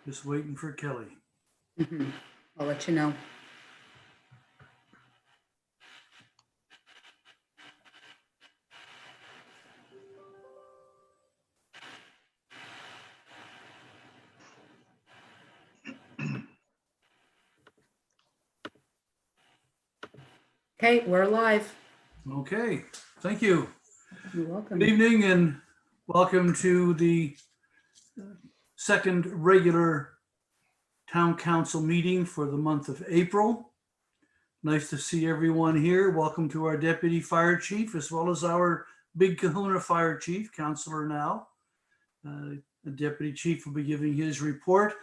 Just waiting for Kelly. I'll let you know. Okay, we're live. Okay, thank you. You're welcome. Good evening and welcome to the second regular town council meeting for the month of April. Nice to see everyone here. Welcome to our deputy fire chief as well as our Big Kahuna fire chief, Counselor Now. The deputy chief will be giving his report.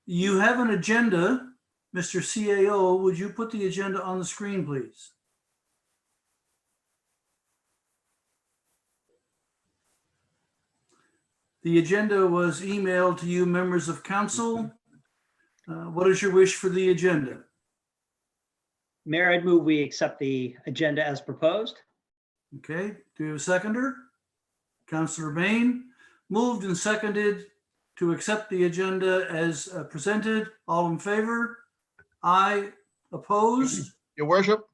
You have an agenda. Mr. CAO, would you put the agenda on the screen, please? The agenda was emailed to you, members of council. What is your wish for the agenda? Mayor, I'd move we accept the agenda as proposed. Okay, do you have a seconder? Councillor Bain, moved and seconded to accept the agenda as presented. All in favor? Aye. Opposed? Your worship,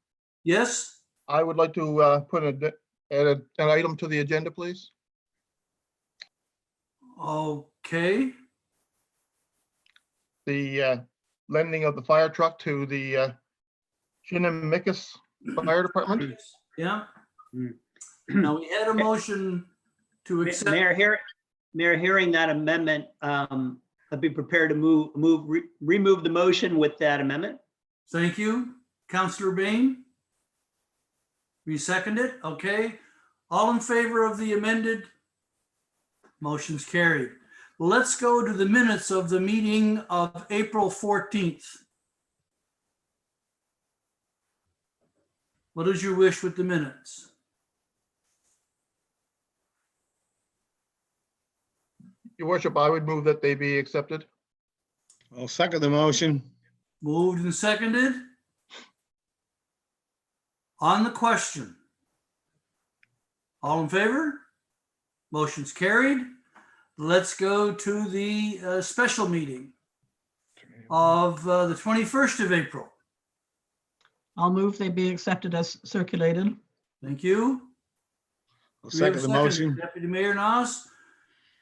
Yes? I would like to add an item to the agenda, please. Okay, The lending of the fire truck to the Shinnemakis Fire Department. yeah. Now, we had a motion to accept. Mayor, hearing that amendment, I'd be prepared to remove the motion with that amendment. Thank you. Councillor Bain? We second it? Okay. All in favor of the amended? Motion's carried. Let's go to the minutes of the meeting of April 14th. What is your wish with the minutes? Your worship, I would move that they be accepted. I'll second the motion. Moved and seconded. On the question. All in favor? Motion's carried. Let's go to the special meeting of the 21st of April. I'll move they be accepted as circulated. Thank you. I'll Do we have a second the motion. Deputy Mayor Nas,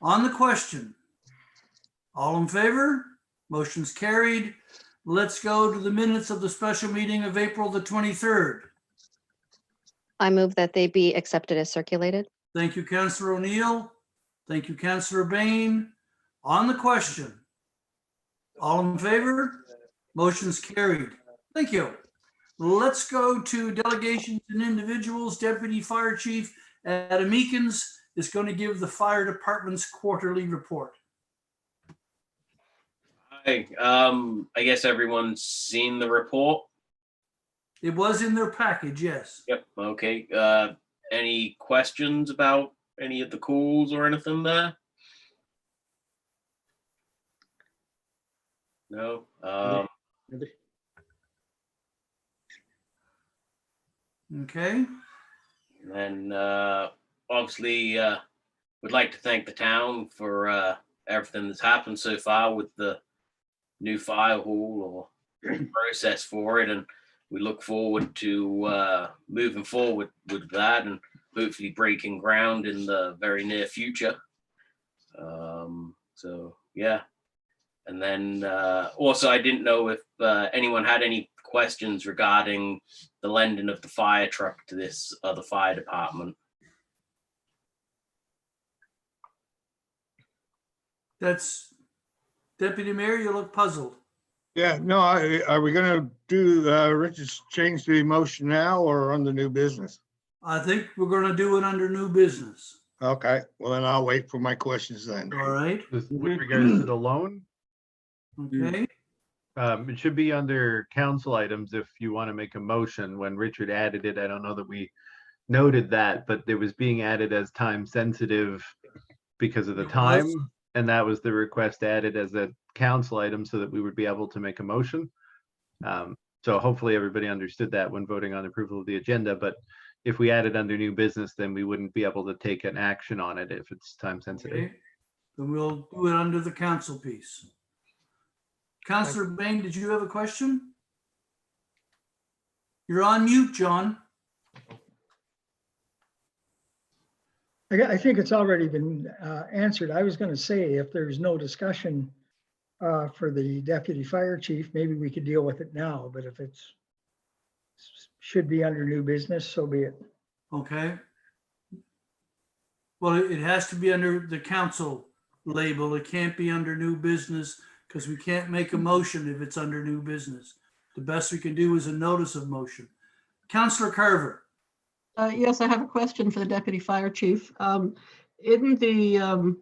on the question. All in favor? Motion's carried. Let's go to the minutes of the special meeting of April the 23rd. I move that they be accepted as circulated. Thank you, Councillor O'Neill. Thank you, Councillor Bain. On the question. All in favor? Motion's carried. Thank you. Let's go to delegations and individuals. Deputy Fire Chief Adam Meekins is going to give the fire department's quarterly report. Hi, I guess everyone's seen the report. It was in their package, yes. Yep. Okay. Any questions about any of the calls or anything there? No. Okay. And obviously, would like to thank the town for everything that's happened so far with the new fire hall or process for it, and we look forward to moving forward with that and hopefully breaking ground in the very near future. So yeah, and then also I didn't know if anyone had any questions regarding the lending of the fire truck to this other fire department. That's Deputy Mayor, you look puzzled. Yeah, no, are we gonna do, Richard's change the motion now or on the new business? I think we're going to do it under new business. Okay, well then I'll wait for my questions then. All right. With regards to the loan, Okay. it should be under council items if you want to make a motion. When Richard added it, I don't know that we noted that, but it was being added as time sensitive because of the It was? time. And that was the request added as a council item so that we would be able to make a motion. So hopefully everybody understood that when voting on approval of the agenda, but if we add it under new business, then we wouldn't be able to take an action on it if it's time sensitive. Okay. Then we'll do it under the council piece. Counselor Bain, did you have a question? You're on mute, John. I think it's already been answered. I was going to say, if there's no discussion for the deputy fire chief, maybe we could deal with it now, but if it's should be under new business, so be it. Okay. Well, it has to be under the council label. It can't be under new business because we can't make a motion if it's under new business. The best we can do is a notice of motion. Counselor Carver. Yes, I have a question for the deputy fire chief. In the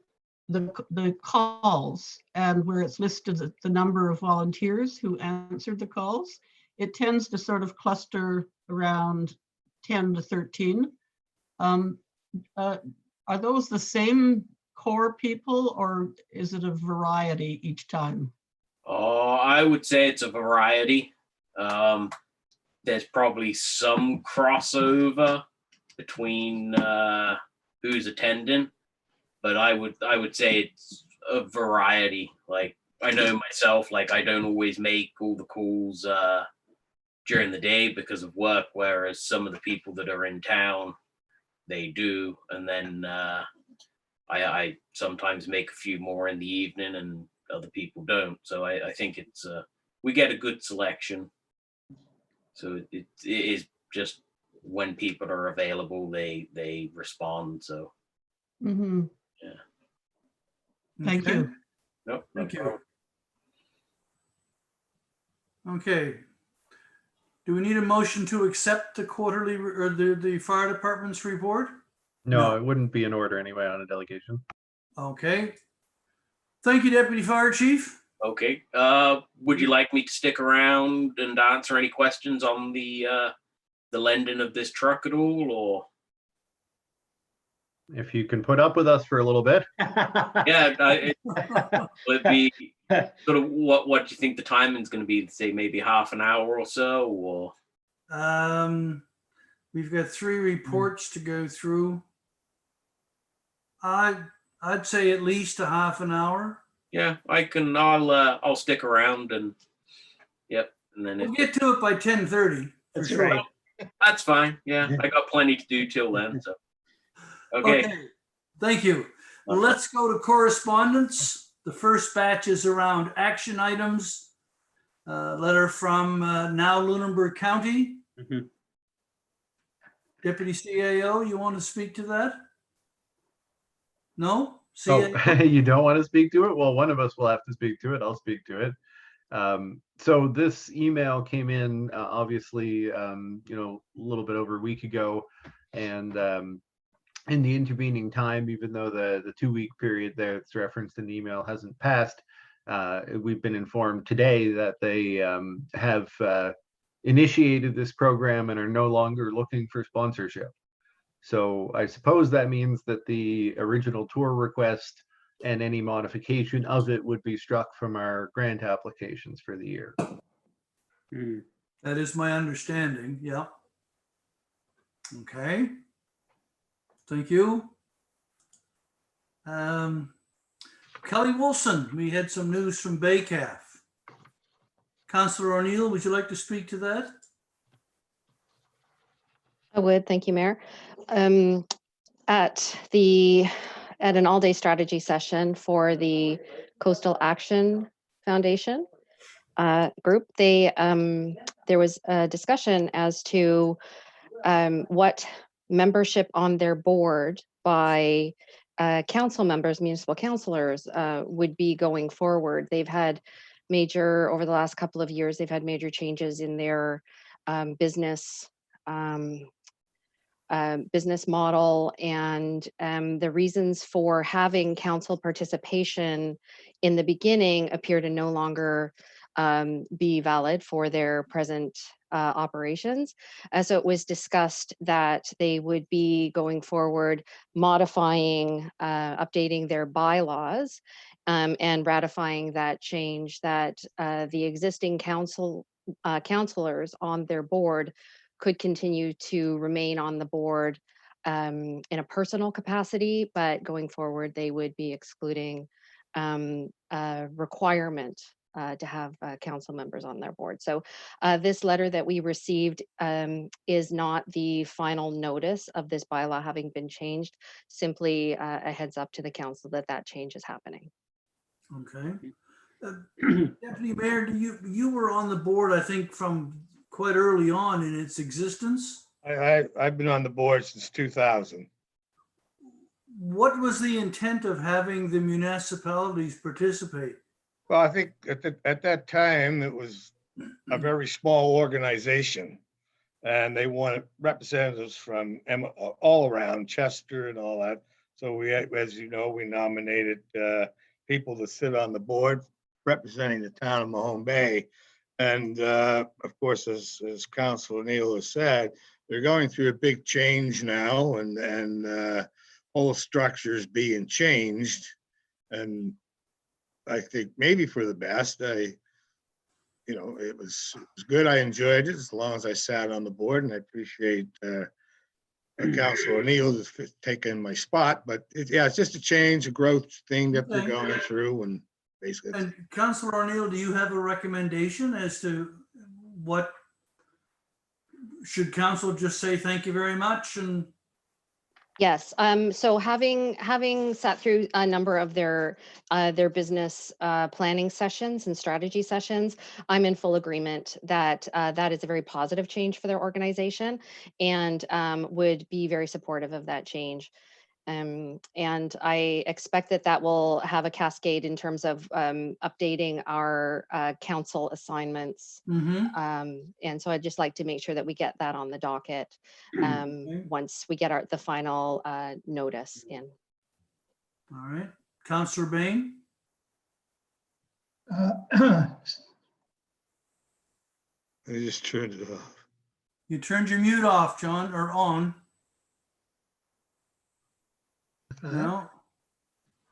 calls and where it's listed the number of volunteers who answered the calls, it tends to sort of cluster around 10 to 13. Are those the same core people or is it a variety each time? Oh, I would say it's a variety. There's probably some crossover between who's attending, but I would say it's a variety. Like I know myself, like I don't always make all the calls during the day because of work, whereas some of the people that are in town, they do. And then I sometimes make a few more in the evening and other people don't. So I think it's we get a good selection. So it is just when people are available, they respond. So Mhm. yeah. Thank Okay. you. No Thank you. problem. Okay. Do we need a motion to accept the quarterly or the fire department's report? No, No. it wouldn't be in order anyway on a delegation. Okay. Thank you, Deputy Fire Chief. Okay. Would you like me to stick around and answer any questions on the lending of this truck at all, or? If you can put up with us for a little bit. Yeah, will it be sort of what do you think the timing's going to be? Say maybe half an hour or so, or? We've got 3 reports to go through. I'd say at least a half an hour. Yeah, I'll stick around and yep, and then We'll if get to it by 10:30 for That's sure. right. that's fine. Yeah, I got plenty to do till then. So okay. Thank you. Let's go to correspondence. The first batch is around action items. Letter from now Lunenburg County. Mhm. Deputy CAO, you want to speak to that? No? Oh, CAO? you don't want to speak to it? Well, one of us will have to speak to it. I'll speak to it. So this email came in, obviously, a little bit over a week ago. And in the intervening time, even though the 2-week period that's referenced in the email hasn't passed, we've been informed today that they have initiated this program and are no longer looking for sponsorship. So I suppose that means that the original tour request and any modification of it would be struck from our grant applications for the year. Mm. That is my understanding. Yeah. Okay. Thank you. Kelly Wilson, we had some news from Baycalf. Councillor O'Neill, would you like to speak to that? I would, thank you, Mayor. At an all-day strategy session for the Coastal Action Foundation group, there was a discussion as to what membership on their board by council members, municipal councilors would be going forward. They've had over the last couple of years, they've had major changes in their business model, and the reasons for having council participation in the beginning appear to no longer be valid for their present operations. So it was discussed that they would be going forward, modifying, updating their bylaws, and ratifying that change, that the existing councilors on their board could continue to remain on the board in a personal capacity, but going forward, they would be excluding a requirement to have council members on their board. So this letter that we received is not the final notice of this bylaw having been changed, simply a heads up to the council that that change is happening. Okay. Deputy Mayor, you were on the board, I think, from quite early on in its existence. I've been on the board since 2000. What was the intent of having the municipalities participate? Well, I think at that time, it was a very small organization. And they wanted representatives from all around Chester and all that. So we, as you know, we nominated people to sit on the board representing the town of Mahone Bay. And of course, as Councilor Neal has said, they're going through a big change now, and whole structures being changed. And I think maybe for the best. It was good. I enjoyed it as long as I sat on the board, and I appreciate Councilor O'Neill taking my spot. But it's just a change, a growth thing that they're going through, and basically. And Councilor O'Neill, do you have a recommendation as to what should council just say thank you very much? And Yes, so having sat through a number of their business planning sessions and strategy sessions, I'm in full agreement that that is a very positive change for their organization, and would be very supportive of that change. And I expect that will have a cascade in terms of updating our council assignments. And so I'd just like to make sure that we get that on the docket once we get the final notice in. all right, Councilor Bain. I just turned it off. You turned your mute off, John, or on. No,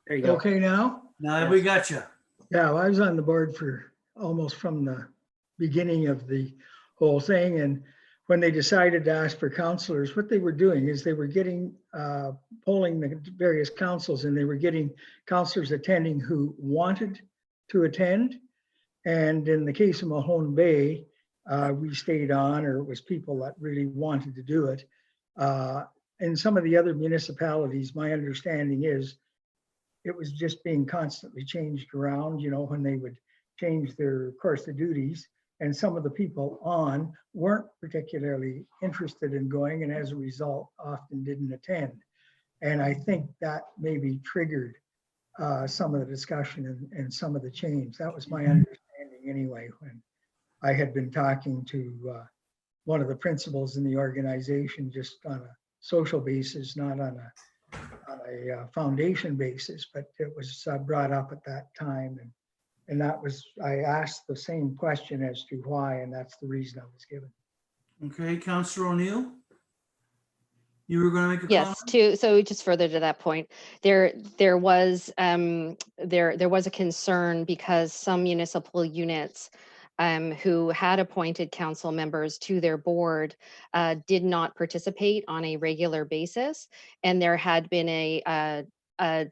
There you go. Okay now? now we got you. Yeah, well, I was on the board for almost from the beginning of the whole thing. And when they decided to ask for counselors, what they were doing is they were getting, polling the various councils, and they were getting counselors attending who wanted to attend. And in the case of Mahone Bay, we stayed on, or it was people that really wanted to do it. In some of the other municipalities, my understanding is it was just being constantly changed around, when they would change their course of duties, and some of the people on weren't particularly interested in going, and as a result, often didn't attend. And I think that maybe triggered some of the discussion and some of the change. That was my understanding anyway, when I had been talking to one of the principals in the organization, just on a social basis, not on a foundation basis, but it was brought up at that time. And that was, I asked the same question as to why, and that's the reason I was given. Okay, Councilor O'Neill. You were going to make a Yes, comment? so just further to that point, there was a concern because some municipal units who had appointed council members to their board did not participate on a regular basis, and there had been a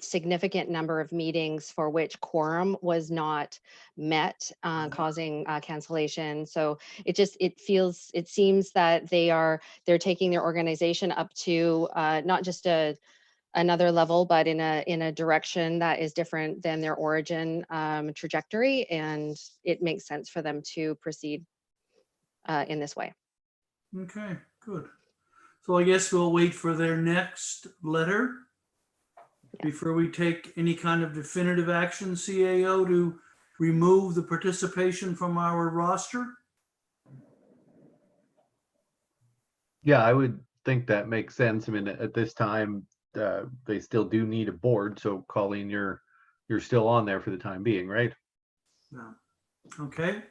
significant number of meetings for which quorum was not met, causing cancellation. So it seems that they're taking their organization up to not just another level, but in a direction that is different than their origin trajectory, and it makes sense for them to proceed in this way. Okay, good. So I guess we'll wait for their next letter before we take any kind of definitive action, CAO, to remove the participation from our roster. Yeah, I would think that makes sense. I mean, at this time, they still do need a board. So Colleen, you're still on there for the time being, right? Yeah. Okay.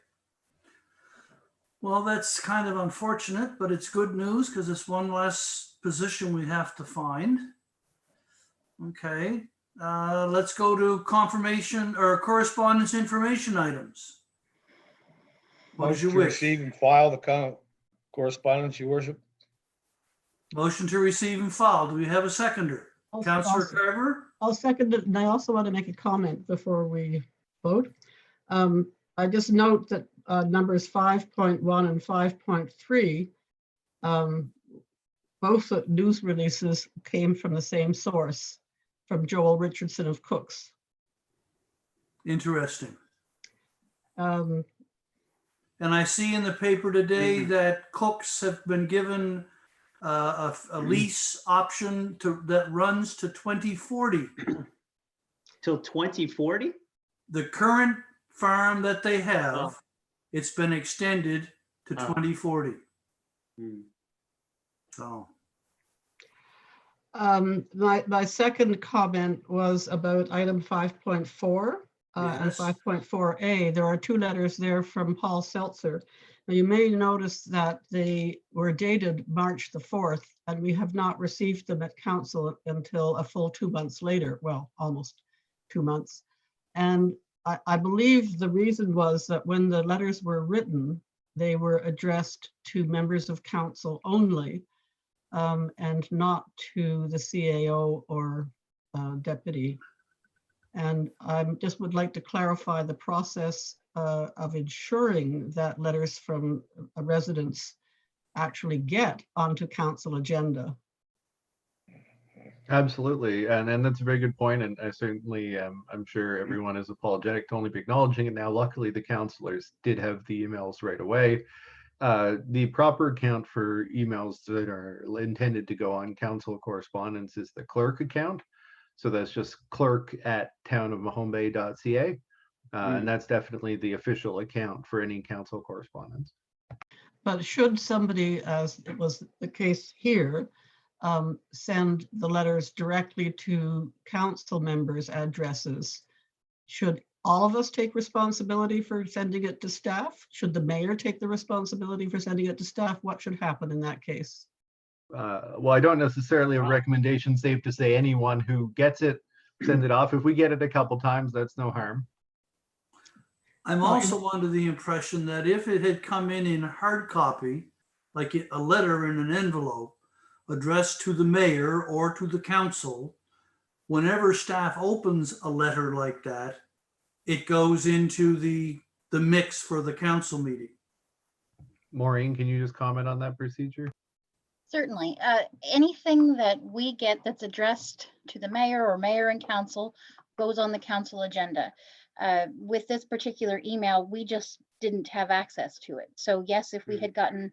Well, that's kind of unfortunate, but it's good news because it's one less position we have to find. Okay. Let's go to confirmation or correspondence information items. What is your Motion to wish? receive and file the correspondence, your worship. Motion to receive and file. Do we have a seconder? Councillor Carver? I'll second it, and I also want to make a comment before we vote. I just note that numbers 5.1 and 5.3, both news releases came from the same source, from Joel Richardson of Cooks. Interesting. Um, And I see in the paper today that Cooks have been given a lease option that runs to 2040. Till 2040? The current farm that they have, Oh. it's been extended to Oh. 2040. Hmm. So, my second comment was about item 5.4 and Yes. 5.4a. There are 2 letters there from Paul Seltzer. Now, you may notice that they were dated March the 4th, and we have not received them at council until a full 2 months later. Well, almost 2 months. And I believe the reason was that when the letters were written, they were addressed to members of council only, and not to the CAO or deputy. And I just would like to clarify the process of ensuring that letters from residents actually get onto council agenda. Absolutely, and that's a very good point, and I certainly, I'm sure everyone is apologetic to only be acknowledging it now. Luckily, the councilors did have the emails right away. The proper account for emails that are intended to go on council correspondence is the clerk account. So that's just clerk@townofmahonebay.ca. And that's definitely the official account for any council correspondence. But should somebody, as it was the case here, send the letters directly to council members' addresses, should all of us take responsibility for sending it to staff? Should the mayor take the responsibility for sending it to staff? What should happen in that case? Well, I don't necessarily have a recommendation. Safe to say anyone who gets it, send it off. If we get it a couple times, that's no harm. I'm also under the impression that if it had come in hard copy, like a letter in an envelope addressed to the mayor or to the council, whenever staff opens a letter like that, it goes into the mix for the council meeting. Maureen, can you just comment on that procedure? Certainly. Anything that we get that's addressed to the mayor or mayor and council goes on the council agenda. With this particular email, we just didn't have access to it. So yes, if we had gotten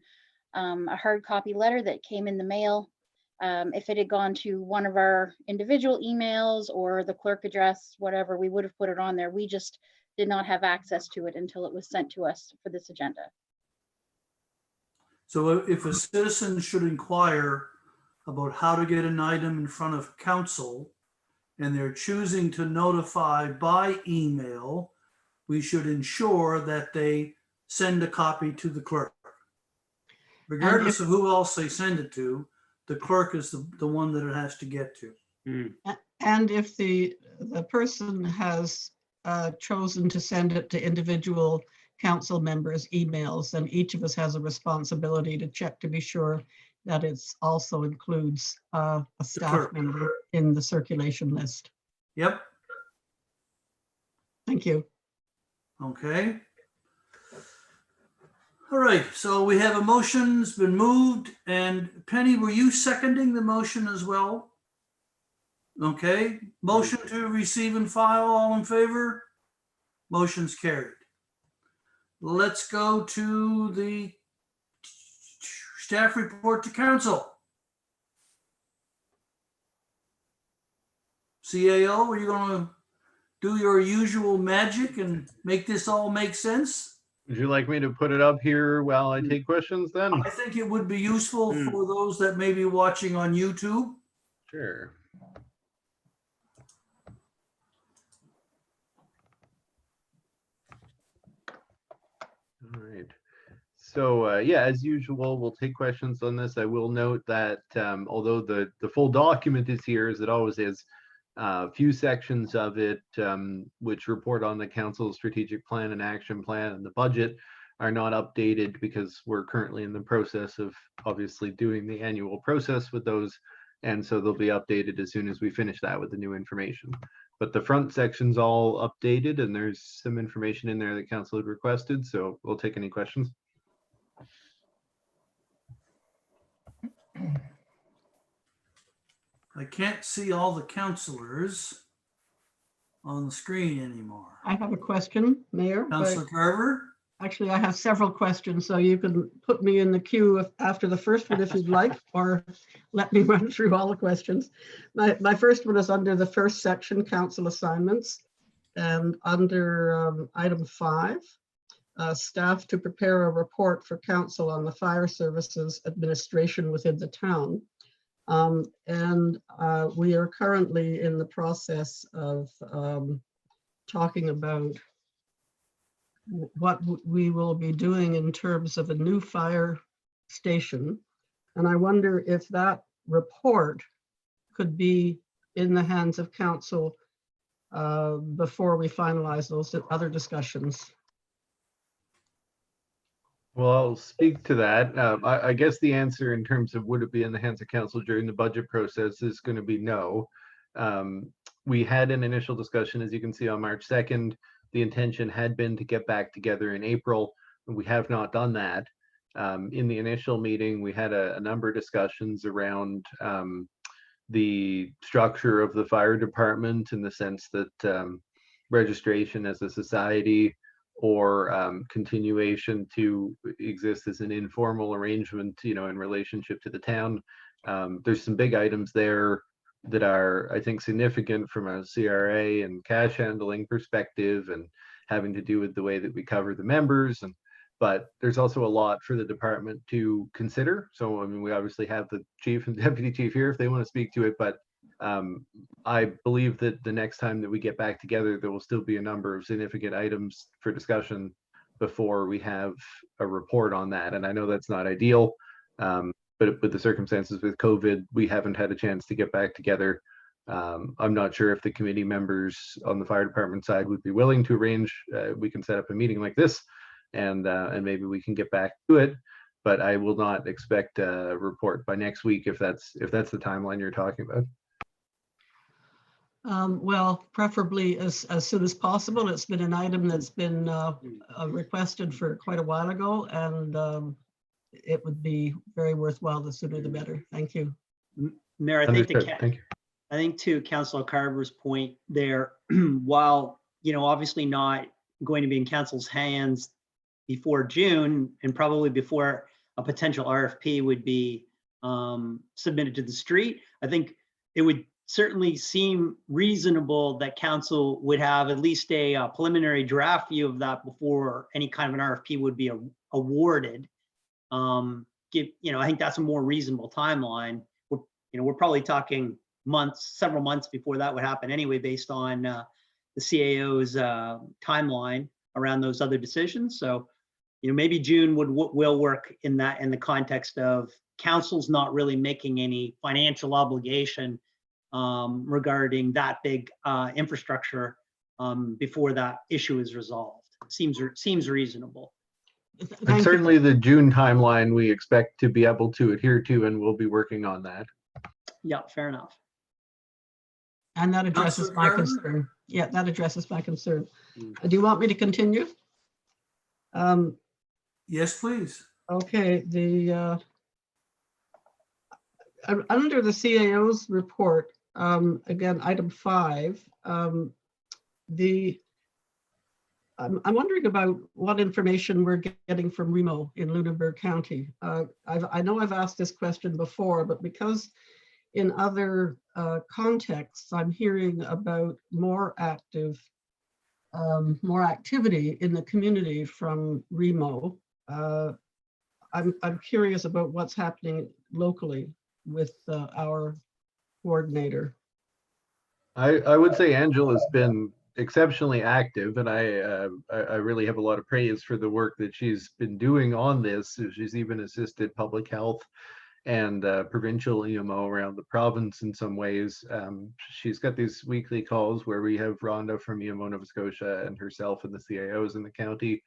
a hard copy letter that came in the mail, if it had gone to one of our individual emails or the clerk address, whatever, we would have put it on there. We just did not have access to it until it was sent to us for this agenda. So if a citizen should inquire about how to get an item in front of council and they're choosing to notify by email, we should ensure that they send a copy to the clerk. Regardless of who else they send it to, the clerk is the one that it has to get to. And if the person has chosen to send it to individual council members' emails, then each of us has a responsibility to check to be sure that it's also includes a staff clerk. member in the circulation list. Yep. Thank you. Okay. All right, so we have a motion, it's been moved, and Penny, were you seconding the motion as well? Okay, motion to receive and file, all in favor? Motion's carried. Let's go to the staff report to council. CAO, are you gonna do your usual magic and make this all make sense? Would you like me to put it up here while I take questions then? I think it would be useful for those that may be watching on YouTube. Sure. All right. So yeah, as usual, we'll take questions on this. I will note that although the full document is here, as it always is, a few sections of it which report on the council's strategic plan and action plan and the budget are not updated because we're currently in the process of obviously doing the annual process with those. And so they'll be updated as soon as we finish that with the new information. But the front section's all updated and there's some information in there that council had requested, so we'll take any questions. I can't see all the counselors on the screen anymore. I have a question, Mayor, but Counselor Carver? actually I have several questions, so you can put me in the queue after the first one if you'd like, or let me run through all the questions. My first one is under the first section, council assignments, and under item 5, staff to prepare a report for council on the fire services administration within the town. We are currently in the process of talking about what we will be doing in terms of a new fire station. And I wonder if that report could be in the hands of council before we finalize those other discussions. Well, I'll speak to that. I guess the answer in terms of would it be in the hands of council during the budget process is going to be no. We had an initial discussion, as you can see, on March 2nd. The intention had been to get back together in April. We have not done that. In the initial meeting, we had a number of discussions around the structure of the fire department, in the sense that registration as a society or continuation to exist as an informal arrangement, in relationship to the town. There's some big items there that are, I think, significant from a CRA and cash handling perspective, and having to do with the way that we cover the members. But there's also a lot for the department to consider. So, I mean, we obviously have the chief and deputy chief here if they want to speak to it, but I believe that the next time that we get back together, there will still be a number of significant items for discussion before we have a report on that. And I know that's not ideal, but with the circumstances with COVID, we haven't had a chance to get back together. I'm not sure if the committee members on the fire department side would be willing to arrange. We can set up a meeting like this, and maybe we can get back to it. But I will not expect a report by next week if that's the timeline you're talking about. Well, preferably as soon as possible. It's been an item that's been requested for quite a while ago, and it would be very worthwhile. The sooner the better. Thank you. Mayor, I think Understood. Thank you. I think to Councilor Carver's point there, while, obviously not going to be in council's hands before June, and probably before a potential RFP would be submitted to the street, I think it would certainly seem reasonable that council would have at least a preliminary draft view of that before any kind of an RFP would be awarded. I think that's a more reasonable timeline. We're probably talking several months before that would happen anyway, based on the CAO's timeline around those other decisions. So, maybe June will work in the context of council's not really making any financial obligation regarding that big infrastructure before that issue is resolved. Seems reasonable. And certainly the June timeline we expect to be able to adhere to, and we'll be working on that. Yeah, fair enough. And that addresses Councilor my Carver? concern. Yeah, that addresses my concern. Do you want me to continue? Yes, please. Okay, under the CAO's report, again, item 5, I'm wondering about what information we're getting from Remo in Lunenburg County. I know I've asked this question before, but because in other contexts, I'm hearing about more activity in the community from Remo. I'm curious about what's happening locally with our coordinator. I would say Angela's been exceptionally active, and I really have a lot of praise for the work that she's been doing on this. She's even assisted public health and provincial EMO around the province in some ways. She's got these weekly calls where we have Rhonda from EMO Nova Scotia and herself and the CAOs in the county.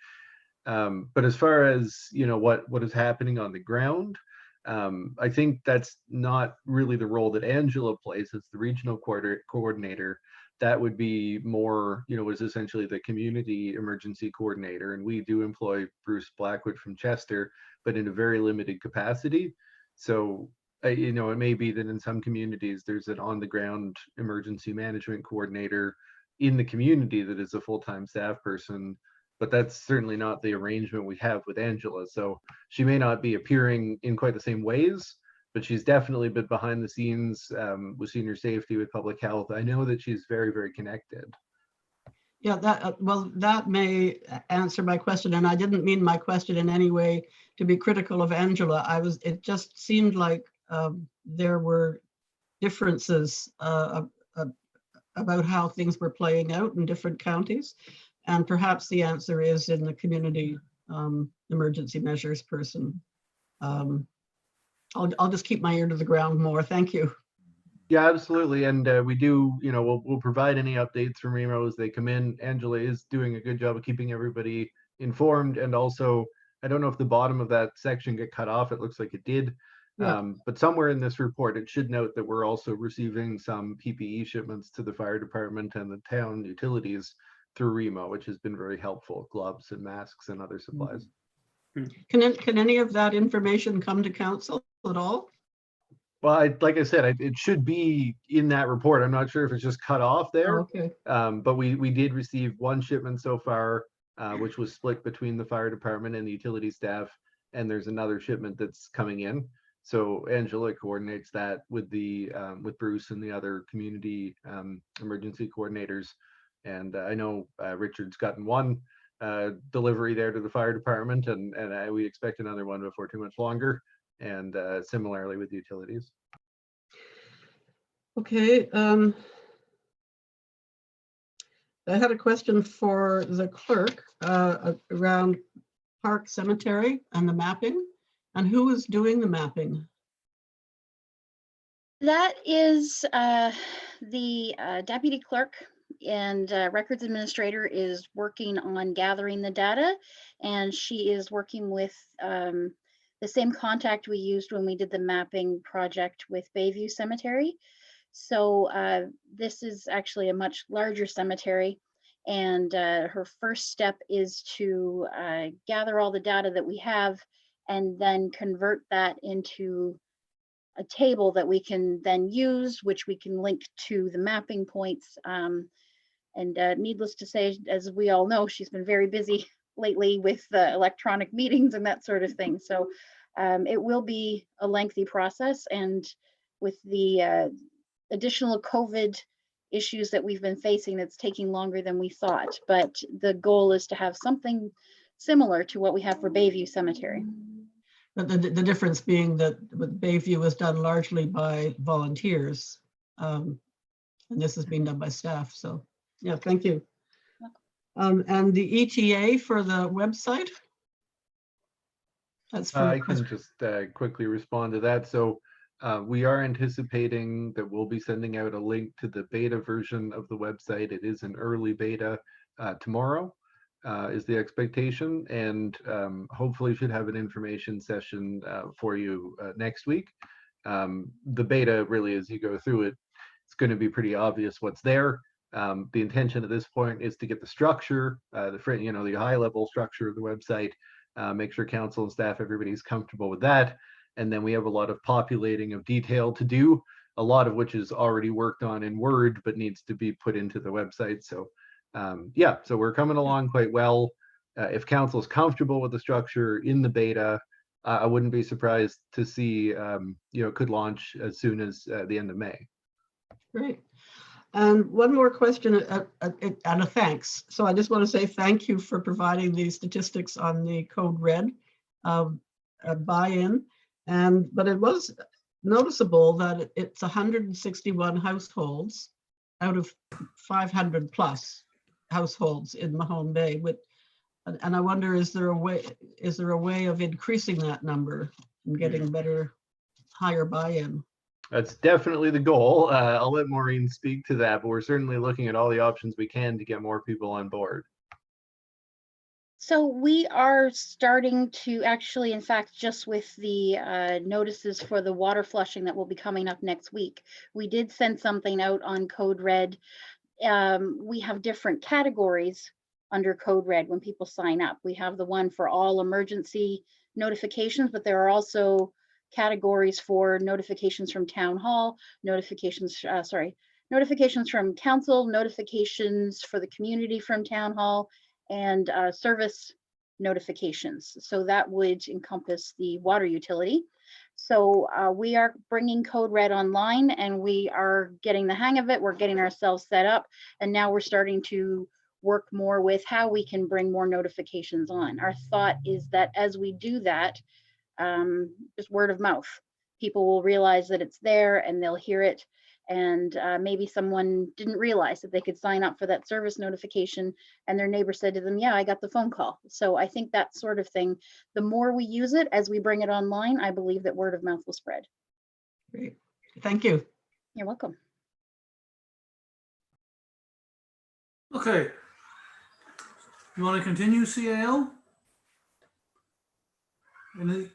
But as far as what is happening on the ground, I think that's not really the role that Angela plays as the regional coordinator. that would be more, was essentially the community emergency coordinator. And we do employ Bruce Blackwood from Chester, but in a very limited capacity. So, it may be that in some communities, there's an on-the-ground emergency management coordinator in the community that is a full-time staff person, but that's certainly not the arrangement we have with Angela. So she may not be appearing in quite the same ways, but she's definitely been behind the scenes with senior safety, with public health. I know that she's very, very connected. Yeah, that may answer my question, and I didn't mean my question in any way to be critical of Angela. It just seemed like there were differences about how things were playing out in different counties, and perhaps the answer is in the community emergency measures person. I'll just keep my ear to the ground more. Thank you. Yeah, absolutely. And we do, we'll provide any updates from Remo as they come in. Angela is doing a good job of keeping everybody informed. And also, I don't know if the bottom of that section get cut off. It looks like it did. Yeah. But somewhere in this report, it should note that we're also receiving some PPE shipments to the fire department and the town utilities through Remo, which has been very helpful, gloves and masks and other supplies. Can any of that information come to council at all? Well, like I said, it should be in that report. I'm not sure if it's just cut off there. Oh, okay. But we did receive one shipment so far, which was split between the fire department and the utility staff. And there's another shipment that's coming in. So Angela coordinates that with with Bruce and the other community emergency coordinators. And I know Richard's gotten one delivery there to the fire department, and we expect another one before too much longer. And similarly with utilities. Okay. I had a question for the clerk around Park Cemetery and the mapping, and who is doing the mapping? That is the deputy clerk and records administrator is working on gathering the data, and she is working with the same contact we used when we did the mapping project with Bayview Cemetery. So this is actually a much larger cemetery, and her first step is to gather all the data that we have and then convert that into a table that we can then use, which we can link to the mapping points. And needless to say, as we all know, she's been very busy lately with electronic meetings and that sort of thing. So it will be a lengthy process, and with the additional COVID issues that we've been facing, it's taking longer than we thought. But the goal is to have something similar to what we have for Bayview Cemetery. But the difference being that with Bayview was done largely by volunteers, and this has been done by staff. So yeah, thank you. And the ETA for the website? That's for I can just quickly respond to that. So we are anticipating that we'll be sending out a link to the beta version of the website. It is an early beta tomorrow is the expectation, and hopefully should have an information session for you next week. The beta really, as you go through it, it's going to be pretty obvious what's there. The intention at this point is to get the structure, the high level structure of the website, make sure council and staff, everybody's comfortable with that. And then we have a lot of populating of detail to do, a lot of which is already worked on in Word, but needs to be put into the website. So yeah, so we're coming along quite well. If council is comfortable with the structure in the beta, I wouldn't be surprised to see, it could launch as soon as the end of May. Great. And one more question and a thanks. So I just want to say thank you for providing these statistics on the Code Red buy-in. But it was noticeable that it's 161 households out of 500 plus households in Mahone Bay. And I wonder, is there a way of increasing that number and getting better, higher buy-in? That's definitely the goal. I'll let Maureen speak to that, but we're certainly looking at all the options we can to get more people on board. So we are starting to actually, in fact, just with the notices for the water flushing that will be coming up next week, we did send something out on Code Red we have different categories under Code Red when people sign up. We have the one for all emergency notifications, but there are also categories for notifications from town hall, notifications from council, notifications for the community from town hall, and service notifications. So that would encompass the water utility. So we are bringing Code Red online, and we are getting the hang of it. We're getting ourselves set up, and now we're starting to work more with how we can bring more notifications on. Our thought is that as we do that, just word of mouth, people will realize that it's there and they'll hear it. And maybe someone didn't realize that they could sign up for that service notification, and their neighbor said to them, yeah, I got the phone call. So I think that sort of thing, the more we use it as we bring it online, I believe that word of mouth will spread. Great. Thank you. You're welcome. Okay. You want to continue, CAO? Any?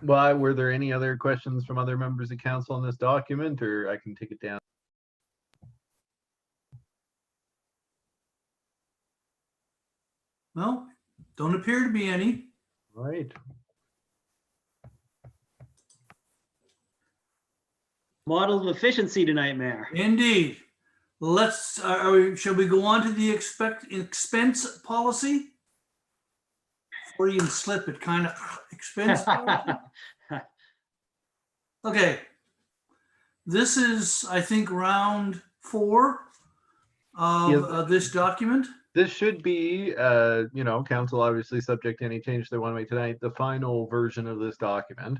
Well, were there any other questions from other members of council on this document, or I can take it down? No, don't appear to be any. All right. Model of efficiency tonight, Mayor. Indeed. Let's, shall we go on to the expense policy? Or even slip it, kind of expense policy? Okay. This is, I think, round 4 of Yeah. this document. This should be, council obviously subject to any change they want to make tonight, the final version of this document.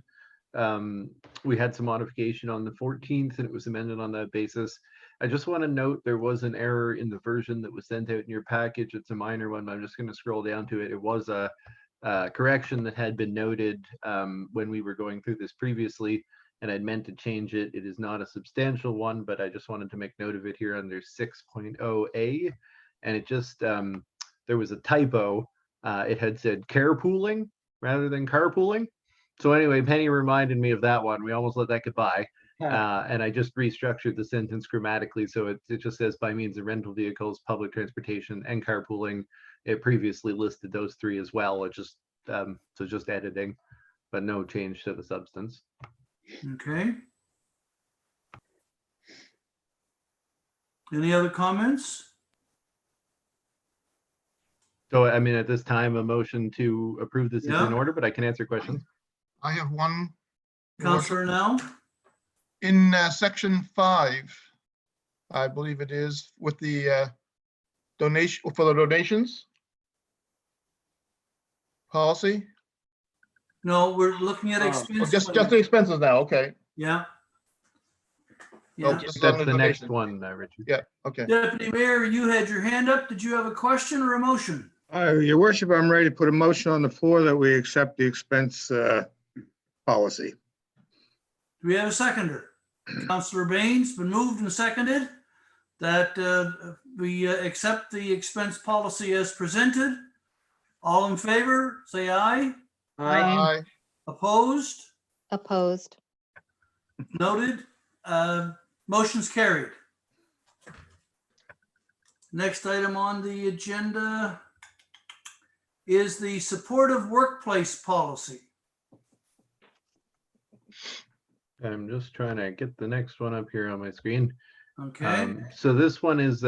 We had some modification on the 14th and it was amended on that basis. I just want to note there was an error in the version that was sent out in your package. It's a minor one, but I'm just going to scroll down to it. It was a correction that had been noted when we were going through this previously, and I'd meant to change it. It is not a substantial one, but I just wanted to make note of it here under 6.0A. And it just, there was a typo. It had said carpooling rather than carpooling. So anyway, Penny reminded me of that one. We almost let that get by. And I just restructured the sentence grammatically. So it just says by means of rental vehicles, public transportation, and carpooling. It previously listed those 3 as well. It just, so just editing, but no change to the substance. Okay. Any other comments? So, I mean, at this time, a motion to approve this is Yeah. in order, but I can answer questions. I have one. Counselor now? In section 5, I believe it is, with the donation, for the donations policy. No, we're looking at Oh, expense. Just plan. the expenses now, okay. Yeah. So Yeah. just on That's the next donation. one, Richard. Yeah, okay. Deputy Mayor, you had your hand up. Did you have a question or a motion? Your worship, I'm ready to put a motion on the floor that we accept the expense policy. Do we have a seconder? Councillor Baines, been moved and seconded that we accept the expense policy as presented. All in favor, say aye. Aye. Opposed? Opposed. Noted. Motion's carried. Next item on the agenda is the supportive workplace policy. I'm just trying to get the next one up here on my screen. Okay. So this one is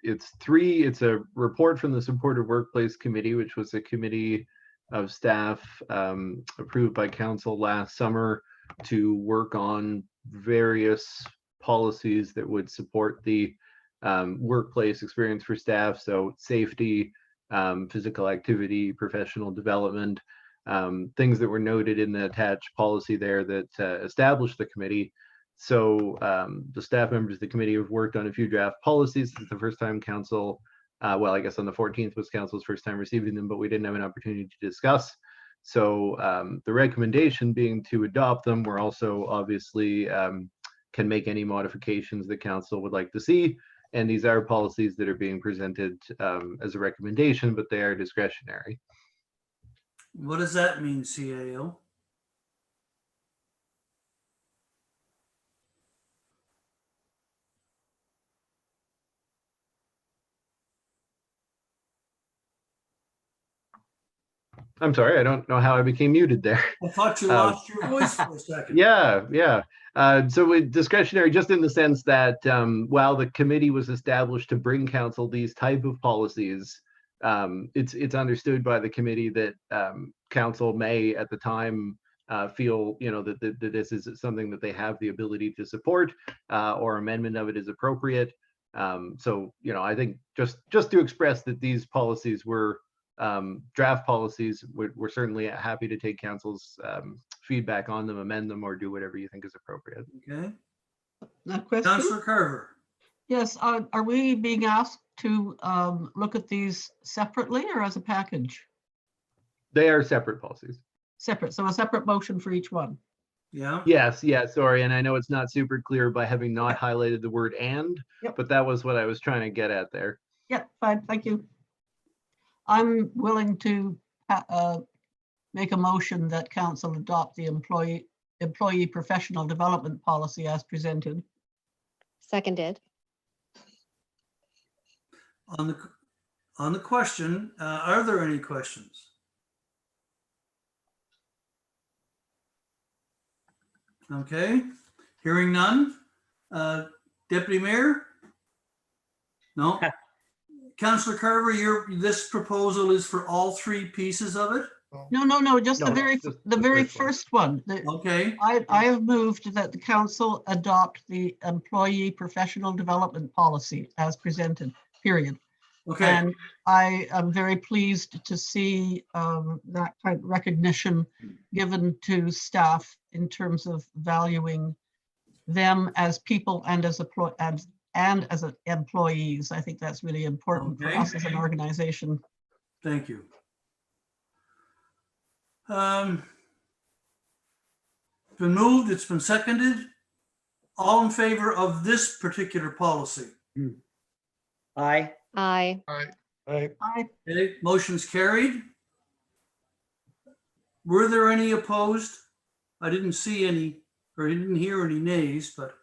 it's a report from the Supportive Workplace Committee, which was a committee of staff approved by council last summer to work on various policies that would support the workplace experience for staff. So safety, physical activity, professional development, things that were noted in the attached policy there that established the committee. So the staff members of the committee have worked on a few draft policies. This is the first time council, well, I guess on the 14th was council's first time receiving them, but we didn't have an opportunity to discuss. So the recommendation being to adopt them. We're also obviously can make any modifications that council would like to see. And these are policies that are being presented as a recommendation, but they are discretionary. What does that mean, CAO? I'm sorry, I don't know how I became muted there. I thought you lost your voice for a second. Yeah. So with discretionary, just in the sense that while the committee was established to bring council these type of policies, it's understood by the committee that council may at the time feel, that this is something that they have the ability to support, or amendment of it is appropriate. So, I think just to express that these policies were draft policies, we're certainly happy to take council's feedback on them, amend them, or do whatever you think is appropriate. Okay. A question? Councillor Carver. Yes, are we being asked to look at these separately or as a package? They are separate policies. Separate, so a separate motion for each one. Yeah. Yes, sorry, and I know it's not super clear by having not highlighted the word "and," Yep. but that was what I was trying to get at there. Yeah, fine, thank you. I'm willing to make a motion that council adopt the employee professional development policy as presented. Seconded. On the question, are there any questions? Okay, hearing none. Deputy Mayor? No? Councillor Carver, this proposal is for all three pieces of it? No, just No, just the the very first one. first one. Okay, I have moved that the council adopt the employee professional development policy as presented, period. okay, And I am very pleased to see that kind of recognition given to staff in terms of valuing them as people and as employees. I think that's really important for Okay. us as an organization. thank you. It's been moved, it's been seconded. All in favor of this particular policy? Aye. Aye. Right. Okay, motion's carried. Were there any opposed? I didn't see any, or I didn't hear any nays, but,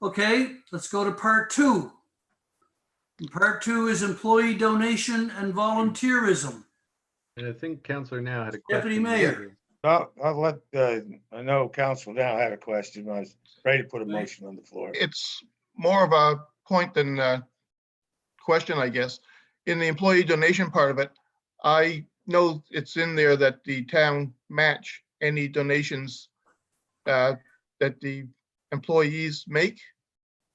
okay, let's go to part two. And part two is employee donation and volunteerism. And I think Councillor Now had a Deputy question. Mayor. I'll let, I know Council now had a question. I was ready to put a motion on the floor. It's more of a point than a question, I guess. In the employee donation part of it, I know it's in there that the town match any donations that the employees make,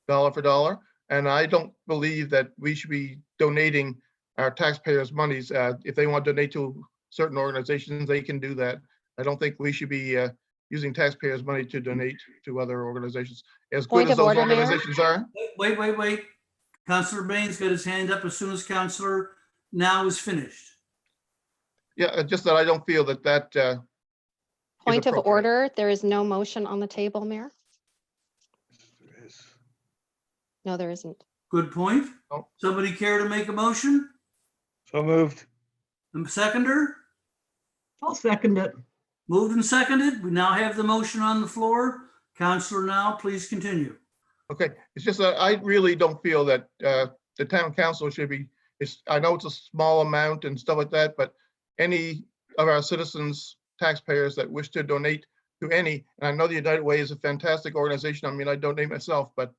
dollar for dollar. And I don't believe that we should be donating our taxpayers' monies. If they want to donate to certain organizations, they can do that. I don't think we should be using taxpayers' money to donate to other organizations. As good Point as of those order, Mayor. organizations are. Wait. Councillor Bain's got his hand up as soon as Councillor Now is finished. Yeah, just that I don't feel that Point of appropriate. order, there is no motion on the table, Mayor. No, there isn't. Good point. Oh. Somebody care to make a motion? So moved. Seconder? I'll second it. Moved and seconded. We now have the motion on the floor. Councillor Now, please continue. Okay, it's just that I really don't feel that the town council should be, I know it's a small amount and stuff like that, but any of our citizens, taxpayers that wish to donate to any, and I know the United Way is a fantastic organization. I mean, I donate myself, but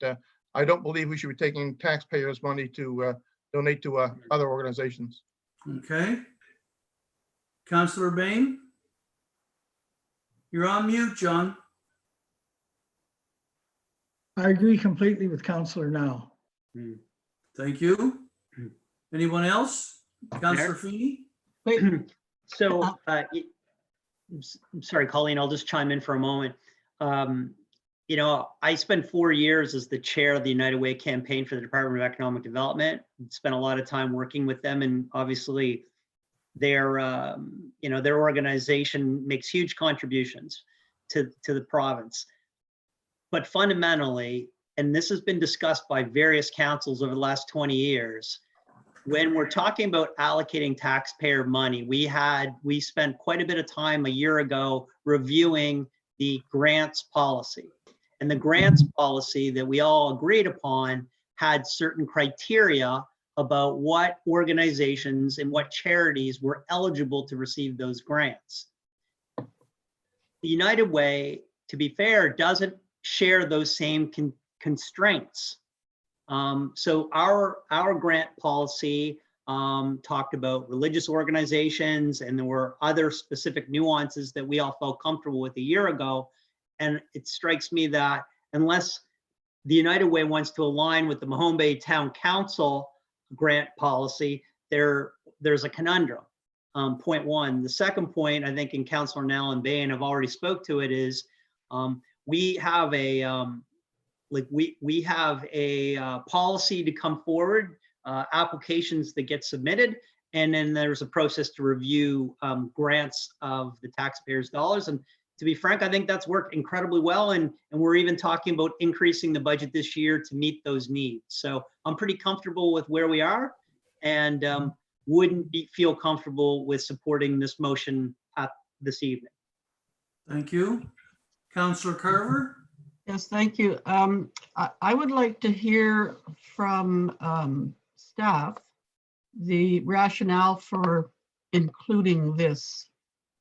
I don't believe we should be taking taxpayers' money to donate to other organizations. Okay. Councillor Bain? You're on mute, John. I agree completely with Counselor Now. Thank you. Anyone else? Councillor Feeney? Wait, So, I'm sorry, Colleen, I'll just chime in for a moment. I spent 4 years as the chair of the United Way campaign for the Department of Economic Development. Spent a lot of time working with them, and obviously their organization makes huge contributions to the province. But fundamentally, and this has been discussed by various councils over the last 20 years, when we're talking about allocating taxpayer money, we spent quite a bit of time a year ago reviewing the grants policy. And the grants policy that we all agreed upon had certain criteria about what organizations and what charities were eligible to receive those grants. The United Way, to be fair, doesn't share those same constraints. So our grant policy talked about religious organizations, and there were other specific nuances that we all felt comfortable with a year ago. And it strikes me that unless the United Way wants to align with the Mahone Bay Town Council grant policy, there's a conundrum. Point one. The second point, I think, in Councilor Nell and Bain have already spoke to it, is we have a we have a policy to come forward, applications that get submitted, and then there's a process to review grants of the taxpayers' dollars. And to be frank, I think that's worked incredibly well, and we're even talking about increasing the budget this year to meet those needs. So I'm pretty comfortable with where we are, and wouldn't feel comfortable with supporting this motion this evening. Thank you. Councillor Carver? Yes, thank you. I would like to hear from staff the rationale for including this,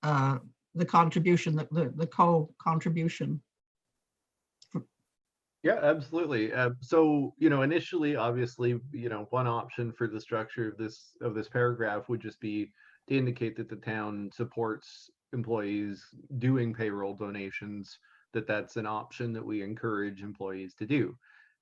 the contribution, the co-contribution. Yeah, absolutely. So, initially, obviously, one option for the structure of this paragraph would just be to indicate that the town supports employees doing payroll donations, that's an option that we encourage employees to do.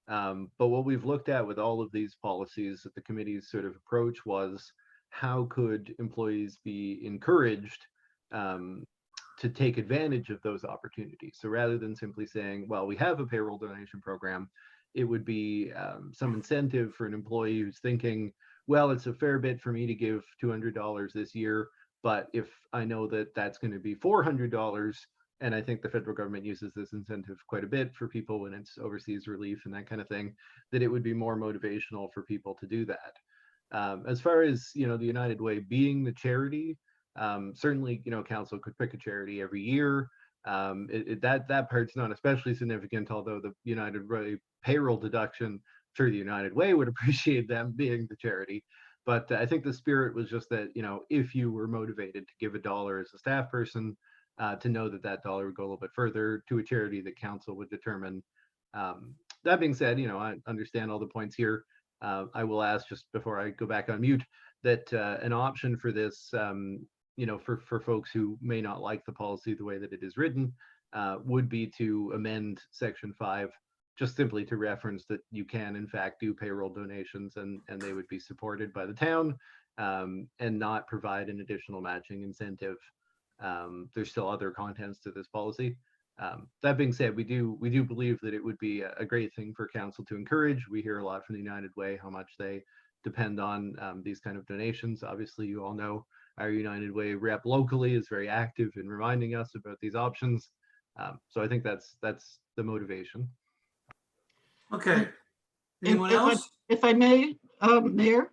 But what we've looked at with all of these policies, that the committee's sort of approach was, how could employees be encouraged to take advantage of those opportunities? So rather than simply saying, well, we have a payroll donation program, it would be some incentive for an employee who's thinking, well, it's a fair bit for me to give $200 this year, but if I know that that's going to be $400, and I think the federal government uses this incentive quite a bit for people when it's overseas relief and that kind of thing, that it would be more motivational for people to do that. As far as, the United Way being the charity, certainly, council could pick a charity every year. That part's not especially significant, although the United Way payroll deduction, sure, the United Way would appreciate them being the charity. But I think the spirit was just that, if you were motivated to give $1 as a staff person, to know that dollar would go a little bit further to a charity that council would determine. That being said, I understand all the points here. I will ask, just before I go back on mute, that an option for this, for folks who may not like the policy the way that it is written, would be to amend Section 5, just simply to reference that you can in fact do payroll donations, and they would be supported by the town, and not provide an additional matching incentive. There's still other contents to this policy. That being said, we do believe that it would be a great thing for council to encourage. We hear a lot from the United Way how much they depend on these kind of donations. Obviously, you all know our United Way rep locally is very active in reminding us about these options. So I think that's the motivation. Okay. Anyone If else? if I may, Mayor,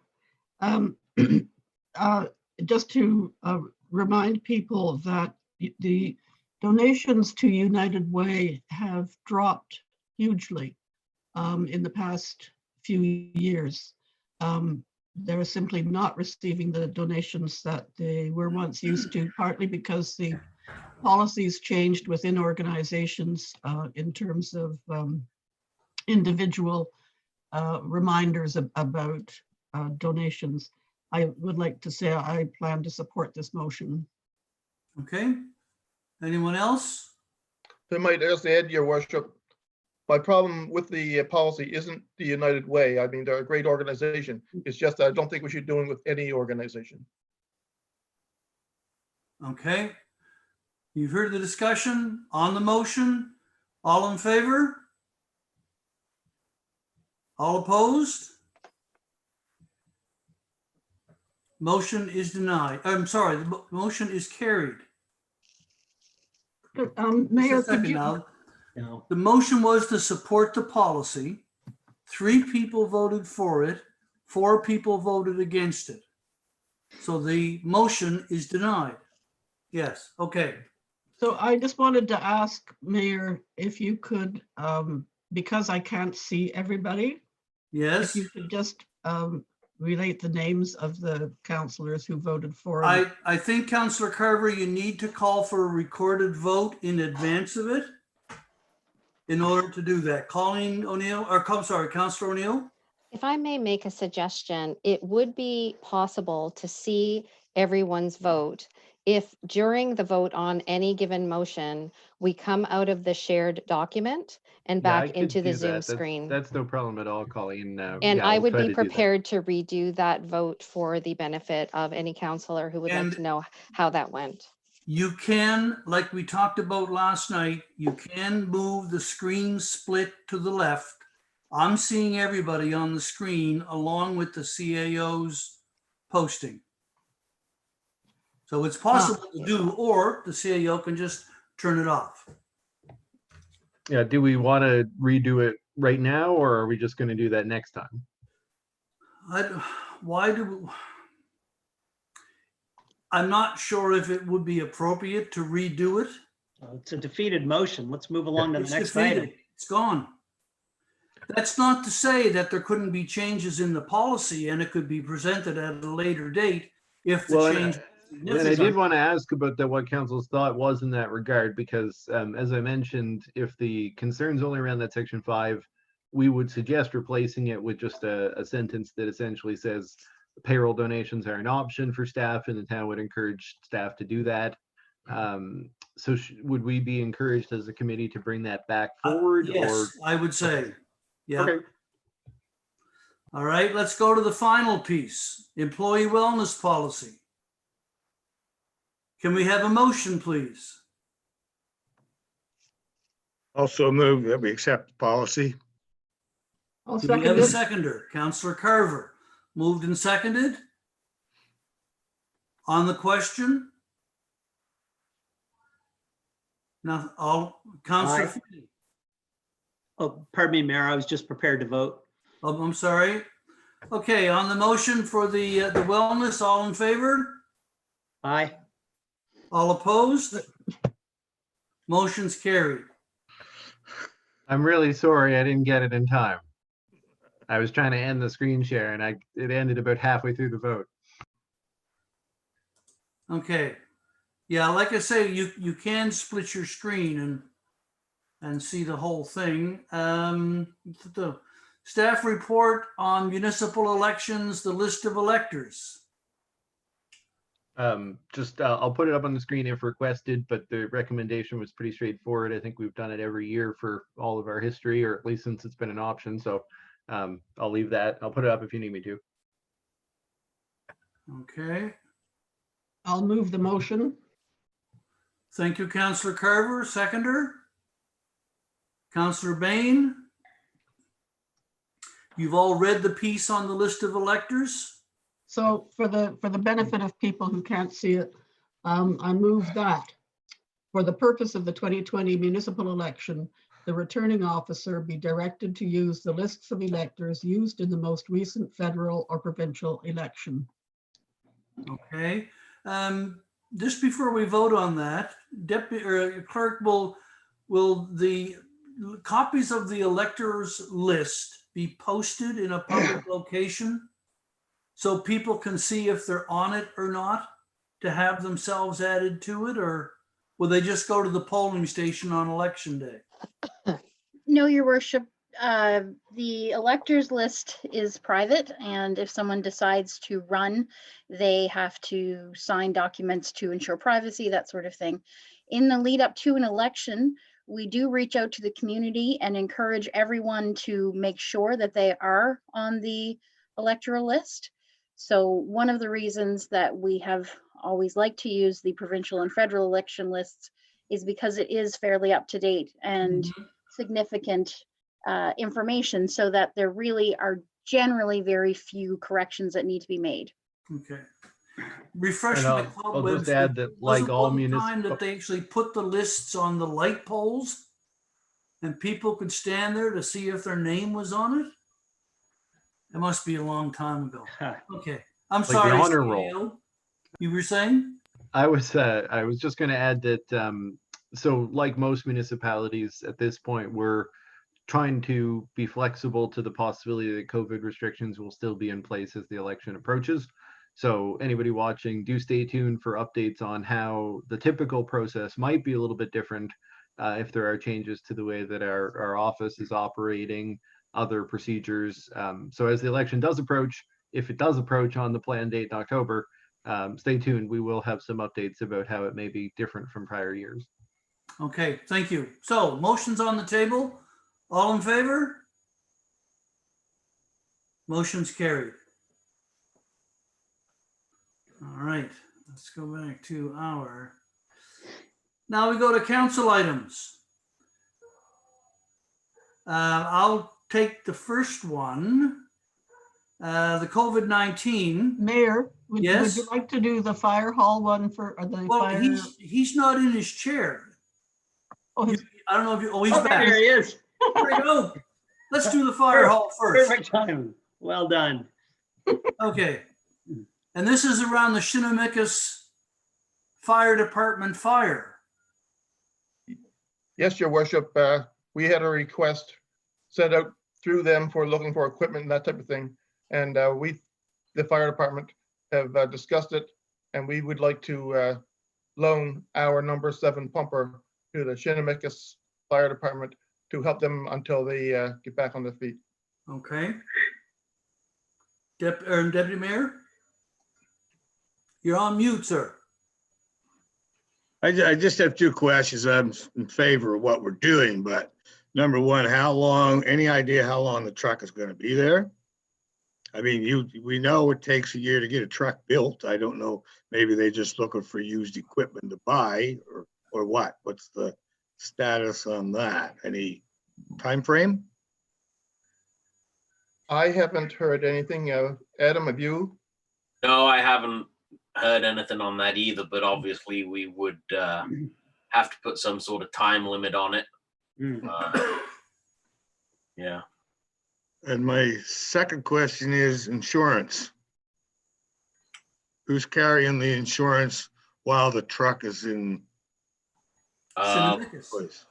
just to remind people that the donations to United Way have dropped hugely in the past few years. They're simply not receiving the donations that they were once used to, partly because the policies changed within organizations in terms of individual reminders about donations. I would like to say I plan to support this motion. Okay. Anyone else? I might just add, Your Worship, my problem with the policy isn't the United Way. I mean, they're a great organization. It's just that I don't think we should do it with any organization. Okay. You've heard the discussion on the motion. All in favor? All opposed? Motion is denied. I'm sorry, the motion is carried. Mayor, Just a could second you, now. No. The motion was to support the policy. 3 people voted for it. 4 people voted against it. So the motion is denied. Yes, okay. so I just wanted to ask, Mayor, if you could, because I can't see everybody, if Yes, you could just relate the names of the counselors who voted for it? I think Councillor Carver, you need to call for a recorded vote in advance of it in order to do that. Colleen O'Neill, or I'm sorry, Councillor O'Neill? If I may make a suggestion, it would be possible to see everyone's vote if during the vote on any given motion, we come out of the shared document and Yeah, I back could into the do Zoom that. screen. That's no problem at all, Colleen. And Yeah, I I'll would try be to do that. prepared to redo that vote for the benefit of any counselor who would like And- to know how that went. You can, like we talked about last night, you can move the screen split to the left. I'm seeing everybody on the screen along with the CAO's posting. So it's possible to do, or the CAO can just turn it off. Yeah, do we want to redo it right now, or are we just going to do that next time? Why do, I'm not sure if it would be appropriate to redo it. It's a defeated motion. Let's move along to the It's next defeated. item. It's gone. That's not to say that there couldn't be changes in the policy and it could be presented at a later date if the Well, change. and I did want to ask about what council's thought was in that regard, because as I mentioned, if the concern's only around that section 5, we would suggest replacing it with just a sentence that essentially says payroll donations are an option for staff and the town would encourage staff to do that. So would we be encouraged as a committee to bring that back forward? Yes, I would say. Yeah. Okay. All right, let's go to the final piece, employee wellness policy. Can we have a motion, please? Also move that we accept the policy. I'll Do we second have a it. seconder? Councillor Carver, moved and seconded. On the question? Now, Councillor, Oh, pardon me, Mayor, I was just prepared to vote. oh, I'm sorry. Okay, on the motion for the wellness, all in favor? Aye. All opposed? Motion's carried. I'm really sorry I didn't get it in time. I was trying to end the screen share and it ended about halfway through the vote. Okay. Yeah, like I say, you can split your screen and see the whole thing. The staff report on municipal elections, the list of electors. I'll put it up on the screen if requested, but the recommendation was pretty straightforward. I think we've done it every year for all of our history, or at least since it's been an option. So I'll leave that. I'll put it up if you need me to. Okay. I'll move the motion. Thank you, Councillor Carver. Seconder? Councillor Bain? You've all read the piece on the list of electors? So for the benefit of people who can't see it, I move that for the purpose of the 2020 municipal election, the returning officer be directed to use the lists of electors used in the most recent federal or provincial election. Okay. Just before we vote on that, Deputy or Clerk, will the copies of the electors list be posted in a public location so people can see if they're on it or not to have themselves added to it, or will they just go to the polling station on election day? No, your worship, the electors list is private, and if someone decides to run, they have to sign documents to ensure privacy, that sort of thing. In the lead up to an election, we do reach out to the community and encourage everyone to make sure that they are on the electoral list. So one of the reasons that we have always liked to use the provincial and federal election lists is because it is fairly up to date and significant information, so that there really are generally very few corrections that need to be made. Okay. Refresh And my I'll just cobwebs. add that, like Wasn't all one time municipal, that they actually put the lists on the light poles and people could stand there to see if their name was on it? It must be a long time ago. Okay, I'm Like the sorry. honor CEO. roll. You were saying? I was just going to add that, so like most municipalities at this point, we're trying to be flexible to the possibility that COVID restrictions will still be in place as the election approaches. So anybody watching, do stay tuned for updates on how the typical process might be a little bit different if there are changes to the way that our office is operating, other procedures. So as the election does approach, if it does approach on the planned date in October, stay tuned. We will have some updates about how it may be different from prior years. Okay, thank you. So motion's on the table. All in favor? Motion's carried. All right, let's go back to our, now we go to council items. I'll take the first one. The COVID-19. Mayor, would you Yes? like to do the fire hall one for, or the Well, fire? he's not in his chair. Oh, his- I don't know if you, oh, he's Oh, back. there he is. There we go. Let's do the fire hall first. Perfect time. Well done. Okay. And this is around the Shinnemakis Fire Department fire. Yes, your worship, we had a request sent out through them for looking for equipment and that type of thing. And the fire department have discussed it, and we would like to loan our number 7 pumper to the Shinnemakis Fire Department to help them until they get back on their feet. Okay. Deputy Mayor? You're on mute, sir. I just have 2 questions. I'm in favor of what we're doing, but number one, how long, any idea how long the truck is going to be there? I mean, we know it takes a year to get a truck built. I don't know, maybe they're just looking for used equipment to buy or what? What's the status on that? Any time frame? I haven't heard anything. Adam, have you? No, I haven't heard anything on that either, but obviously we would have to put some sort of time limit on it. Yeah. And my second question is insurance. Who's carrying the insurance while the truck is in Shinnemakis. place?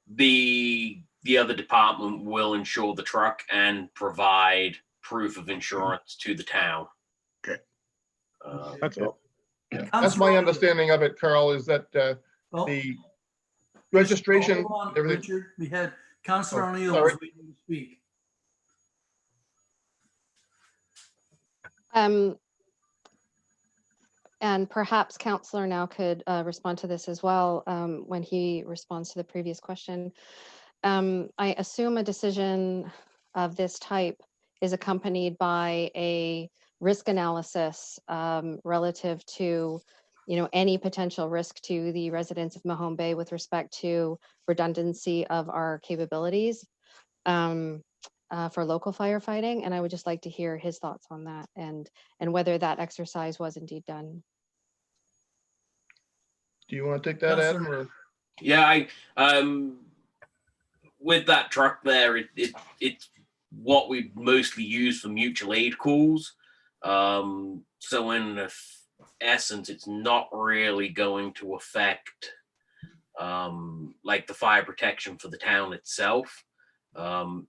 The other department will insure the truck and provide proof of insurance to the town. Okay. That's all. That's Councilor my O'Neill. understanding of it, Carl, is that Oh, the registration, hold on, everything. Richard. We had Councilor Oh, O'Neill sorry. was waiting to speak. And perhaps Counselor now could respond to this as well when he responds to the previous question. I assume a decision of this type is accompanied by a risk analysis relative to, any potential risk to the residents of Mahone Bay with respect to redundancy of our capabilities for local firefighting. And I would just like to hear his thoughts on that and whether that exercise was indeed done. Do you want to take that, Adam? Or? Yeah, with that truck there, it's what we mostly use for mutual aid calls. So in essence, it's not really going to affect like the fire protection for the town itself.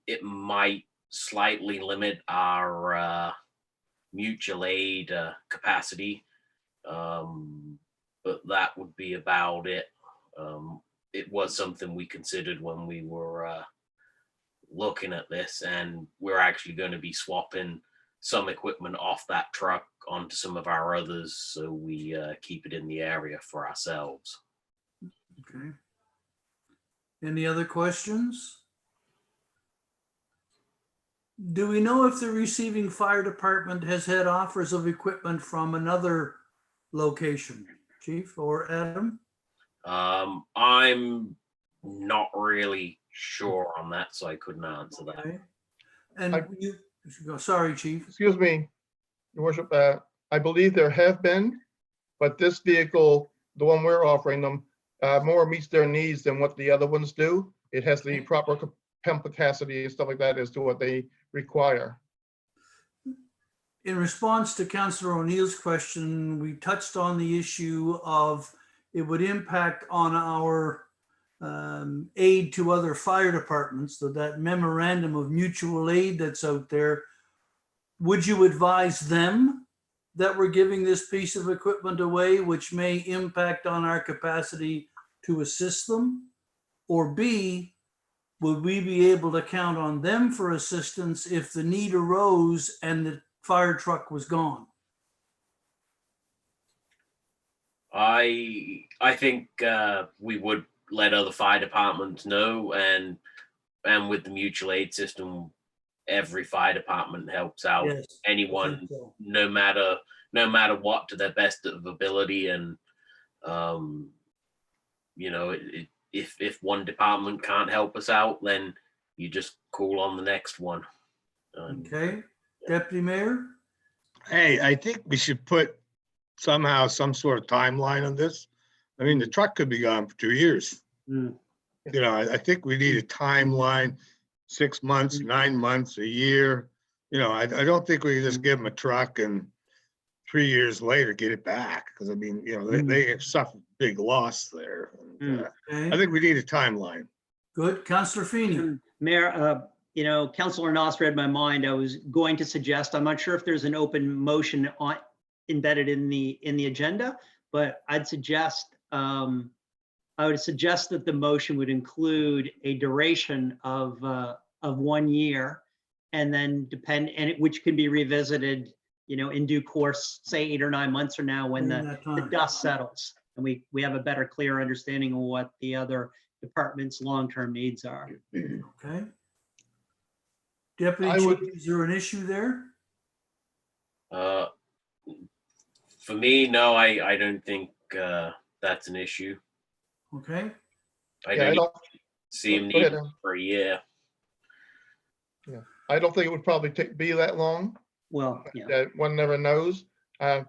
It might slightly limit our mutual aid capacity, but that would be about it. It was something we considered when we were looking at this, and we're actually going to be swapping some equipment off that truck onto some of our others, so we keep it in the area for ourselves. Okay. Any other questions? Do we know if the receiving fire department has had offers of equipment from another location, Chief or Adam? I'm not really sure on that, so I couldn't answer that. Okay. And sorry, Chief. Excuse me, Your Worship, I believe there have been, but this vehicle, the one we're offering them, more meets their needs than what the other ones do. It has the proper pump capacity and stuff like that as to what they require. In response to Councillor O'Neill's question, we touched on the issue of it would impact on our aid to other fire departments, so that memorandum of mutual aid that's out there, would you advise them that we're giving this piece of equipment away, which may impact on our capacity to assist them? Or B, would we be able to count on them for assistance if the need arose and the fire truck was gone? I think we would let other fire departments know, and with the mutual aid system, every fire department helps out Yes, I anyone, think so. no matter what, to their best of ability. And if one department can't help us out, then you just call on the next one. Okay, Deputy Mayor? Hey, I think we should put somehow some sort of timeline on this. I mean, the truck could be gone for 2 years. Mm. You know, I think we need a timeline, 6 months, 9 months, a year. You know, I don't think we can just give them a truck and 3 years later get it back. Because I mean, you know, they suffered big loss there. And, I Okay, think we need a timeline. good. Councillor Feeney? Mayor, Councilor Noss read my mind. I was going to suggest, I'm not sure if there's an open motion embedded in the agenda, but I would suggest that the motion would include a duration of 1 year, and then which can be revisited, in due course, say 8 or 9 months from now, when During the that time. dust settles and we have a better, clear understanding of what the other department's long-term needs are. Okay. Deputy I Chief, would- is there an issue there? For me, no, I don't think that's an issue. Okay, I Yeah, I don't don't, see him go needing ahead, it Aaron. for a year. I don't think it would probably be that long. Well, yeah. That one never knows. And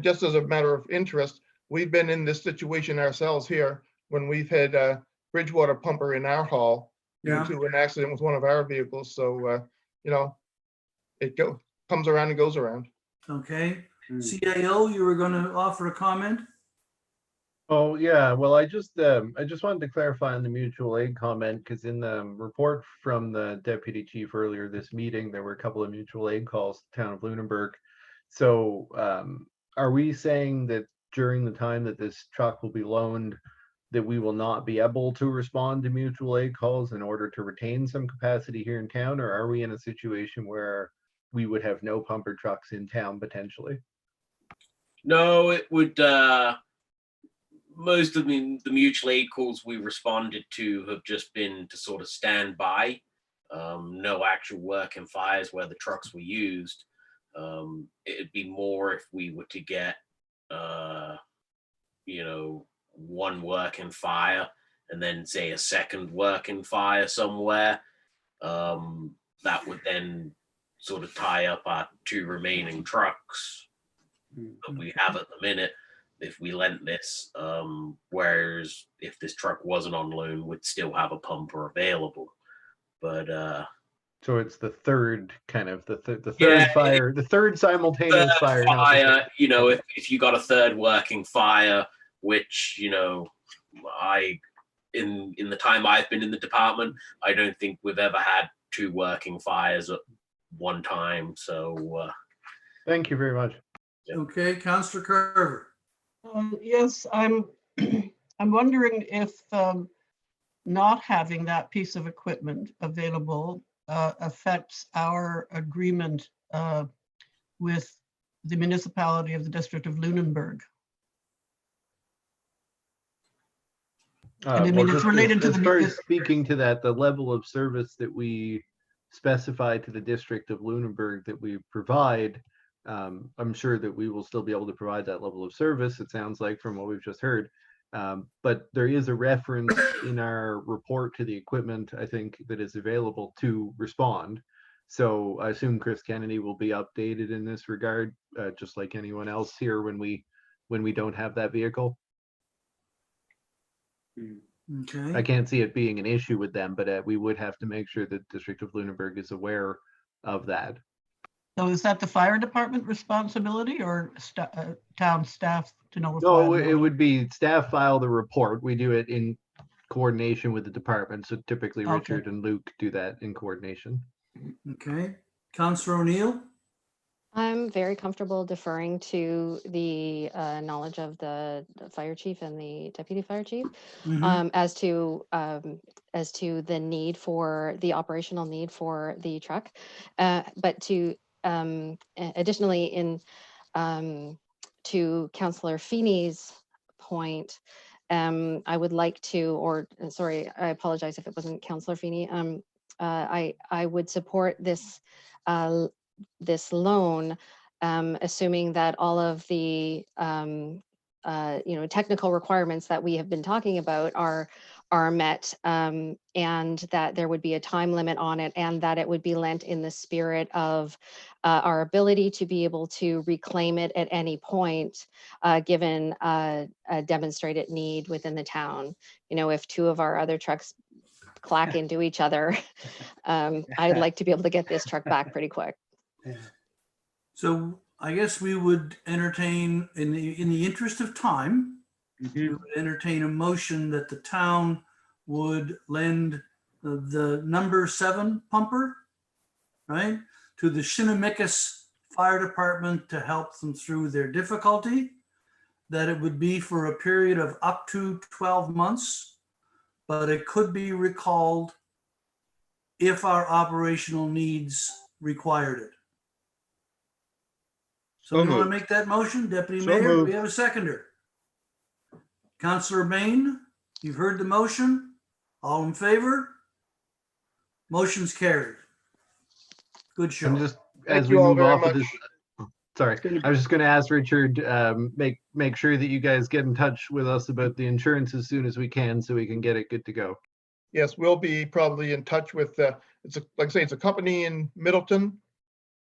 just as a matter of interest, we've been in this situation ourselves here when we've had a Bridgewater pumper in our hall due yeah, to an accident with one of our vehicles. So, it comes around and goes around. okay. Mm. CAO, you were gonna offer a comment? Oh, yeah, well, I just wanted to clarify on the mutual aid comment, because in the report from the deputy chief earlier this meeting, there were a couple of mutual aid calls to the town of Lunenburg. So are we saying that during the time that this truck will be loaned, that we will not be able to respond to mutual aid calls in order to retain some capacity here in town? Or are we in a situation where we would have no pumper trucks in town potentially? No, it would. Most of the mutual aid calls we responded to have just been to sort of stand by. No actual working fires where the trucks were used. It'd be more if we were to get, one working fire and then say a second working fire somewhere. That would then sort of tie up our 2 remaining trucks that we have at the minute if we lent this. Whereas if this truck wasn't on loan, we'd still have a pumper available. But So it's the third kind of the third Yeah, fire, the third simultaneous third fire. not the fire, if you got a third working fire, which I in the time I've been in the department, I don't think we've ever had 2 working fires at one time. So Thank you very much. Okay, Councillor Carver? Yes, I'm wondering if not having that piece of equipment available affects our agreement with the municipality of the District of Lunenburg. And I mean, it's related to as the far as speaking to that, the level of service that we specify to the District of Lunenburg that we provide, I'm sure that we will still be able to provide that level of service, it sounds like, from what we've just heard. But there is a reference in our report to the equipment, I think, that is available to respond. So I assume Chris Kennedy will be updated in this regard, just like anyone else here when we don't have that vehicle. I Okay, can't see it being an issue with them, but we would have to make sure that District of Lunenburg is aware of that. So is that the fire department responsibility or town staff to notify? No, them? it would be staff file the report. We do it in coordination with the department. So typically Okay. Richard and Luke do that in coordination. Okay. Counselor O'Neill? I'm very comfortable deferring to the knowledge of the fire chief and the deputy fire chief Mhm. as to the need for the operational need for the truck. But to additionally in to Councillor Feeney's point, I would like to, or sorry, I apologize if it wasn't Councillor Feeney. I would support this this loan, assuming that all of the technical requirements that we have been talking about are met, and that there would be a time limit on it, and that it would be lent in the spirit of our ability to be able to reclaim it at any point, given a demonstrated need within the town. If two of our other trucks clack into each other, I'd like to be able to get this truck back pretty quick. So I guess we would entertain, in the interest of time, we would entertain a motion that the town would lend the number 7 pumper, right, to the Shinnemakis Fire Department to help them through their difficulty, that it would be for a period of up to 12 months, but it could be recalled if our operational needs required it. So you want to moved. make that motion, Deputy So Mayor? Do moved. we have a seconder? Councillor Bain, you've heard the motion. All in favor? Motion's carried. Good show. And just Thank as we you all move very off of much. this, sorry, gonna- I was just going to ask Richard, make sure that you guys get in touch with us about the insurance as soon as we can, so we can get it good to go. Yes, we'll be probably in touch with, like I say, it's a company in Middleton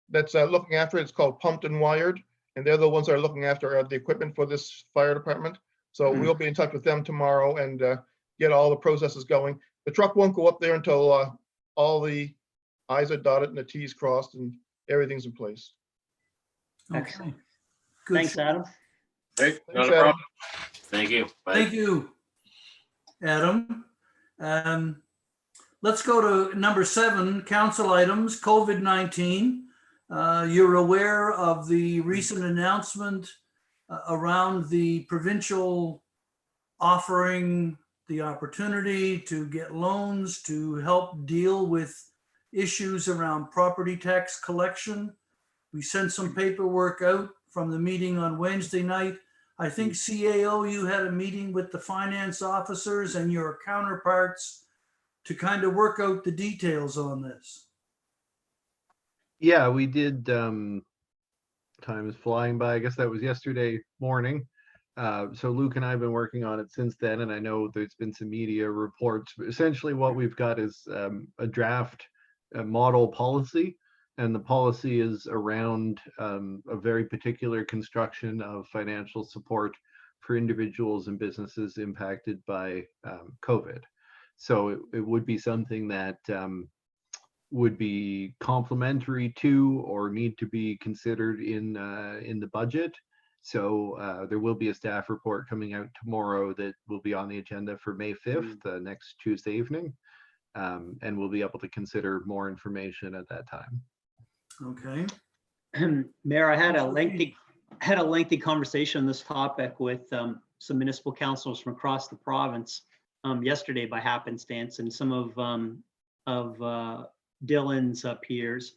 that's looking after it. It's called Pumped and Wired, and they're the ones that are looking after the equipment for this fire department. So we'll be in touch with them tomorrow and get all the processes going. The truck won't go up there until all the I's are dotted and the T's crossed and everything's in place. Okay. Excellent. Good Thanks, show. Adam. Hey, not Thanks, a Adam. problem. Thank you. Bye. Thank you, Adam. Let's go to number 7, council items, COVID-19. You're aware of the recent announcement around the provincial offering the opportunity to get loans to help deal with issues around property tax collection. We sent some paperwork out from the meeting on Wednesday night. I think CAO, you had a meeting with the finance officers and your counterparts to kind of work out the details on this. Yeah, we did. Time is flying by. I guess that was yesterday morning. So Luke and I have been working on it since then, and I know there's been some media reports. But essentially, what we've got is a draft model policy, and the policy is around a very particular construction of financial support for individuals and businesses impacted by COVID. So it would be something that would be complementary to or need to be considered in the budget. So there will be a staff report coming out tomorrow that will be on the agenda for May 5th, next Tuesday evening, and we'll be able to consider more information at that time. Okay. Mayor, I had a lengthy conversation on this topic with some municipal councils from across the province yesterday by happenstance, and some of Dylan's peers.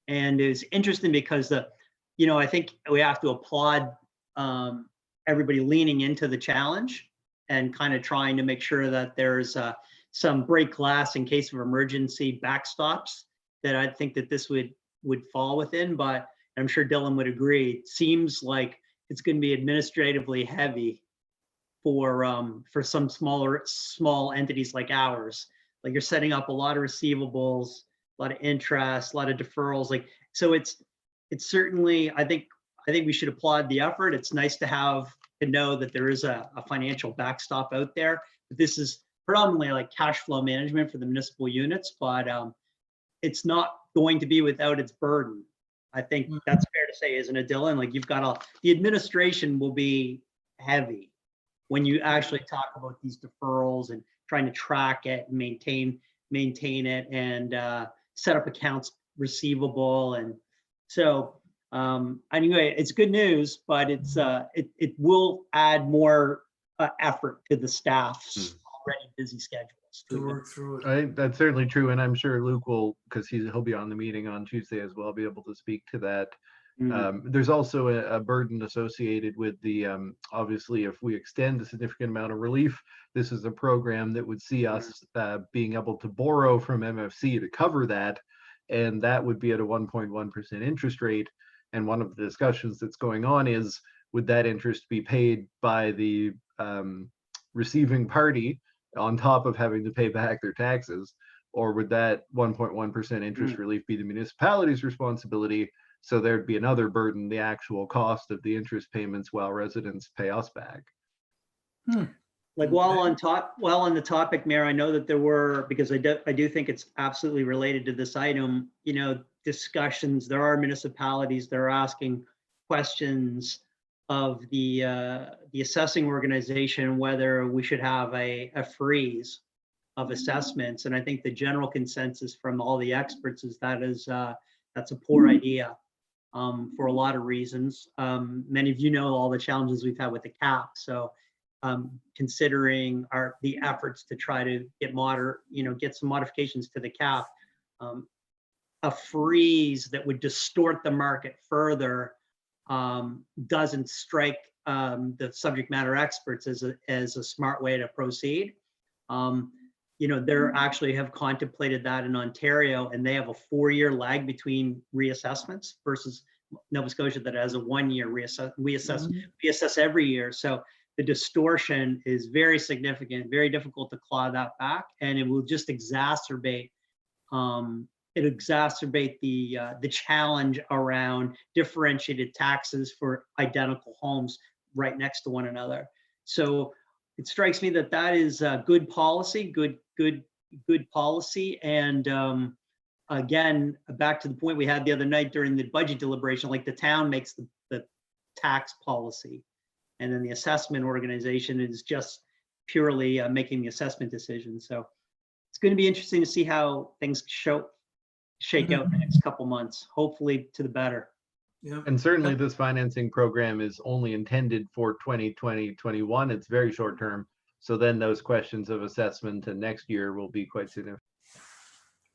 And it was interesting because I think we have to applaud everybody leaning into the challenge and kind of trying to make sure that there's some break glass in case of emergency backstops that I think that this would fall within. But I'm sure Dylan would agree, it seems like it's going to be administratively heavy for some small entities like ours. Like, you're setting up a lot of receivables, a lot of interest, a lot of deferrals. Like, so it's certainly, I think we should applaud the effort. It's nice to know that there is a financial backstop out there. But this is predominantly like cash flow management for the municipal units, but it's not going to be without its burden. I think that's fair to say, isn't it, Dylan? Like, you've got the administration will be heavy when you actually talk about these deferrals and trying to track it and maintain it and set up accounts receivable. And so anyway, it's good news, but it will add more effort to the staff's already busy schedules. To work through it. I think that's certainly true, and I'm sure Luke will, because he'll be on the meeting on Tuesday as well, be able to speak to that. There's also a burden associated with the, obviously, if we extend a significant amount of relief, this is a program that would see us being able to borrow from MFC to cover that, and that would be at a 1.1% interest rate. And one of the discussions that's going on is, would that interest be paid by the receiving party on top of having to pay back their taxes, or would that 1.1% interest relief be the municipality's responsibility? So there'd be another burden, the actual cost of the interest payments while residents pay us back. Like while on the topic, Mayor, I know that there were, because I do think it's absolutely related to this item, discussions. There are municipalities that are asking questions of the assessing organization, whether we should have a freeze of assessments. And I think the general consensus from all the experts is that's a poor idea for a lot of reasons. Many of you know all the challenges we've had with the cap. So considering the efforts to try to get some modifications to the cap, a freeze that would distort the market further doesn't strike the subject matter experts as a smart way to proceed. They actually have contemplated that in Ontario, and they have a 4-year lag between reassessments versus Nova Scotia that has a 1-year reassess. We assess every year. So the distortion is very significant, very difficult to claw that back, and it will just exacerbate the challenge around differentiated taxes for identical homes right next to one another. So it strikes me that is good policy, good policy. And again, back to the point we had the other night during the budget deliberation, like the town makes the tax policy, and then the assessment organization is just purely making the assessment decision. So it's going to be interesting to see how things shake out the next couple months, hopefully to the better. Yeah. And certainly this financing program is only intended for 2020-21. It's very short term. So then those questions of assessment and next year will be quite significant.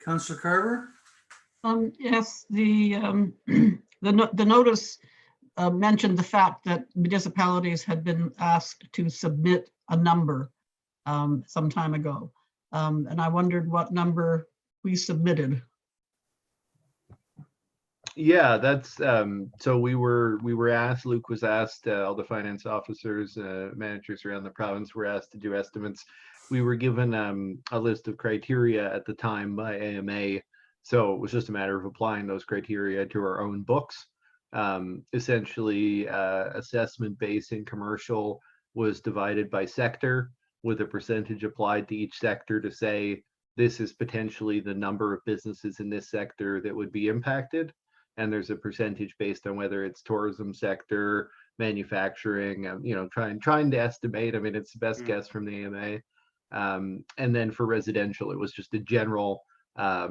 Councillor Carver? Yes, the notice mentioned the fact that municipalities had been asked to submit a number some time ago. And I wondered what number we submitted. Yeah, that's so we were asked, Luke was asked, all the finance officers, managers around the province were asked to do estimates. We were given a list of criteria at the time by AMA. So it was just a matter of applying those criteria to our own books. Essentially, assessment base in commercial was divided by sector with a percentage applied to each sector to say, this is potentially the number of businesses in this sector that would be impacted. And there's a percentage based on whether it's tourism sector, manufacturing, trying to estimate. I mean, it's the best guess from the AMA. And then for residential, it was just a general a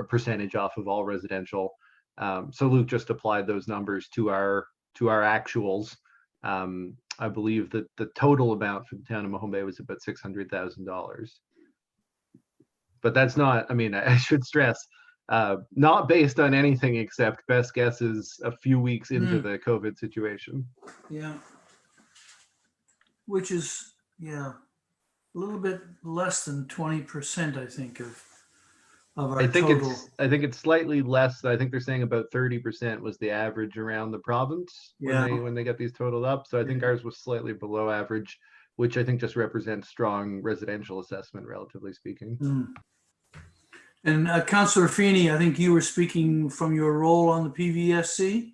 percentage off of all residential. So Luke just applied those numbers to our actuals. I believe that the total amount for the town of Mahone Bay was about $600,000. But that's not, I mean, I should stress, not based on anything except best guesses a few weeks into the COVID situation. Yeah. Which is, a little bit less than 20%, I think, of our total. I think it's slightly less. I think they're saying about 30% was the average around the province when they get these totaled up. So I think ours was slightly below average, which I think just represents strong residential assessment, relatively speaking. And Councillor Feeney, I think you were speaking from your role on the PVSC.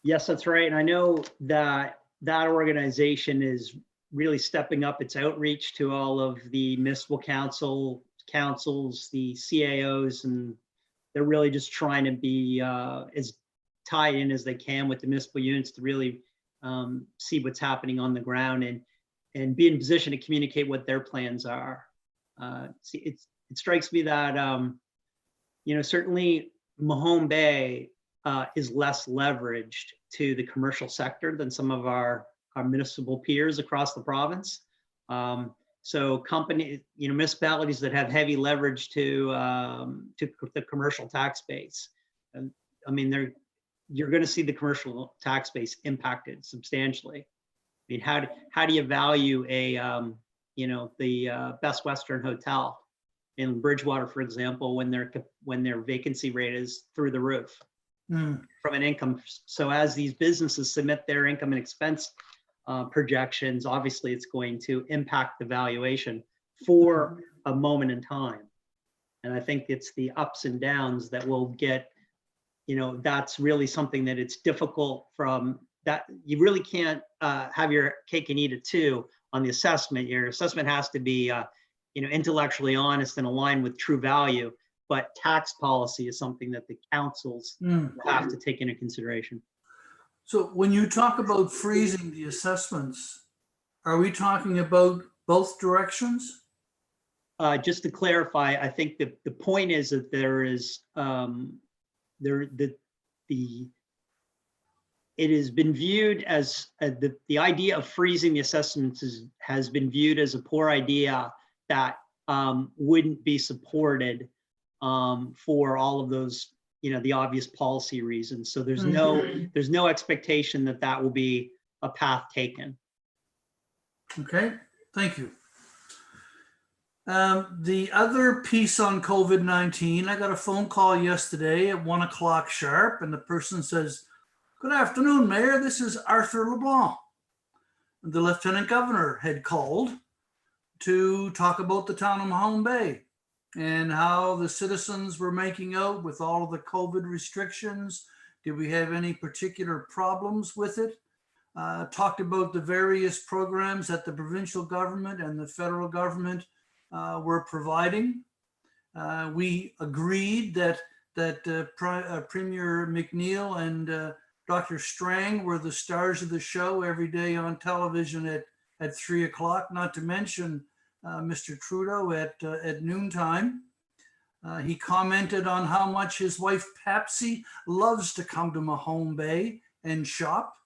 Yes, that's right. And I know that organization is really stepping up its outreach to all of the municipal councils, the CAOs, and they're really just trying to be as tied in as they can with the municipal units to really see what's happening on the ground and be in position to communicate what their plans are. See, it strikes me that, certainly Mahone Bay is less leveraged to the commercial sector than some of our municipal peers across the province. So municipalities that have heavy leverage to the commercial tax base, and I mean, you're going to see the commercial tax base impacted substantially. I mean, how do you value the Best Western Hotel in Bridgewater, for example, when their vacancy rate is through the roof from an income? So as these businesses submit their income and expense projections, obviously it's going to impact the valuation for a moment in time. And I think it's the ups and downs that will get, that's really something that it's difficult from that. You really can't have your cake and eat it too on the assessment. Your assessment has to be, intellectually honest and aligned with true value. But tax policy is something that the councils will have to take into consideration. So when you talk about freezing the assessments, are we talking about both directions? Just to clarify, I think the point is that there is it has been viewed as the idea of freezing the assessments has been viewed as a poor idea that wouldn't be supported for all of those, the obvious policy reasons. So there's no expectation that will be a path taken. Okay, thank you. The other piece on COVID-19, I got a phone call yesterday at 1 o'clock sharp, and the person says, "Good afternoon, Mayor. This is Arthur LeBlanc." The Lieutenant Governor had called to talk about the town of Mahone Bay and how the citizens were making out with all of the COVID restrictions. Did we have any particular problems with it? Talked about the various programs that the provincial government and the federal government were providing. We agreed that Premier McNeil and Dr. Strang were the stars of the show every day on television at 3 o'clock, not to mention Mr. Trudeau at noontime. He commented on how much his wife Papsy loves to come to Mahone Bay and shop.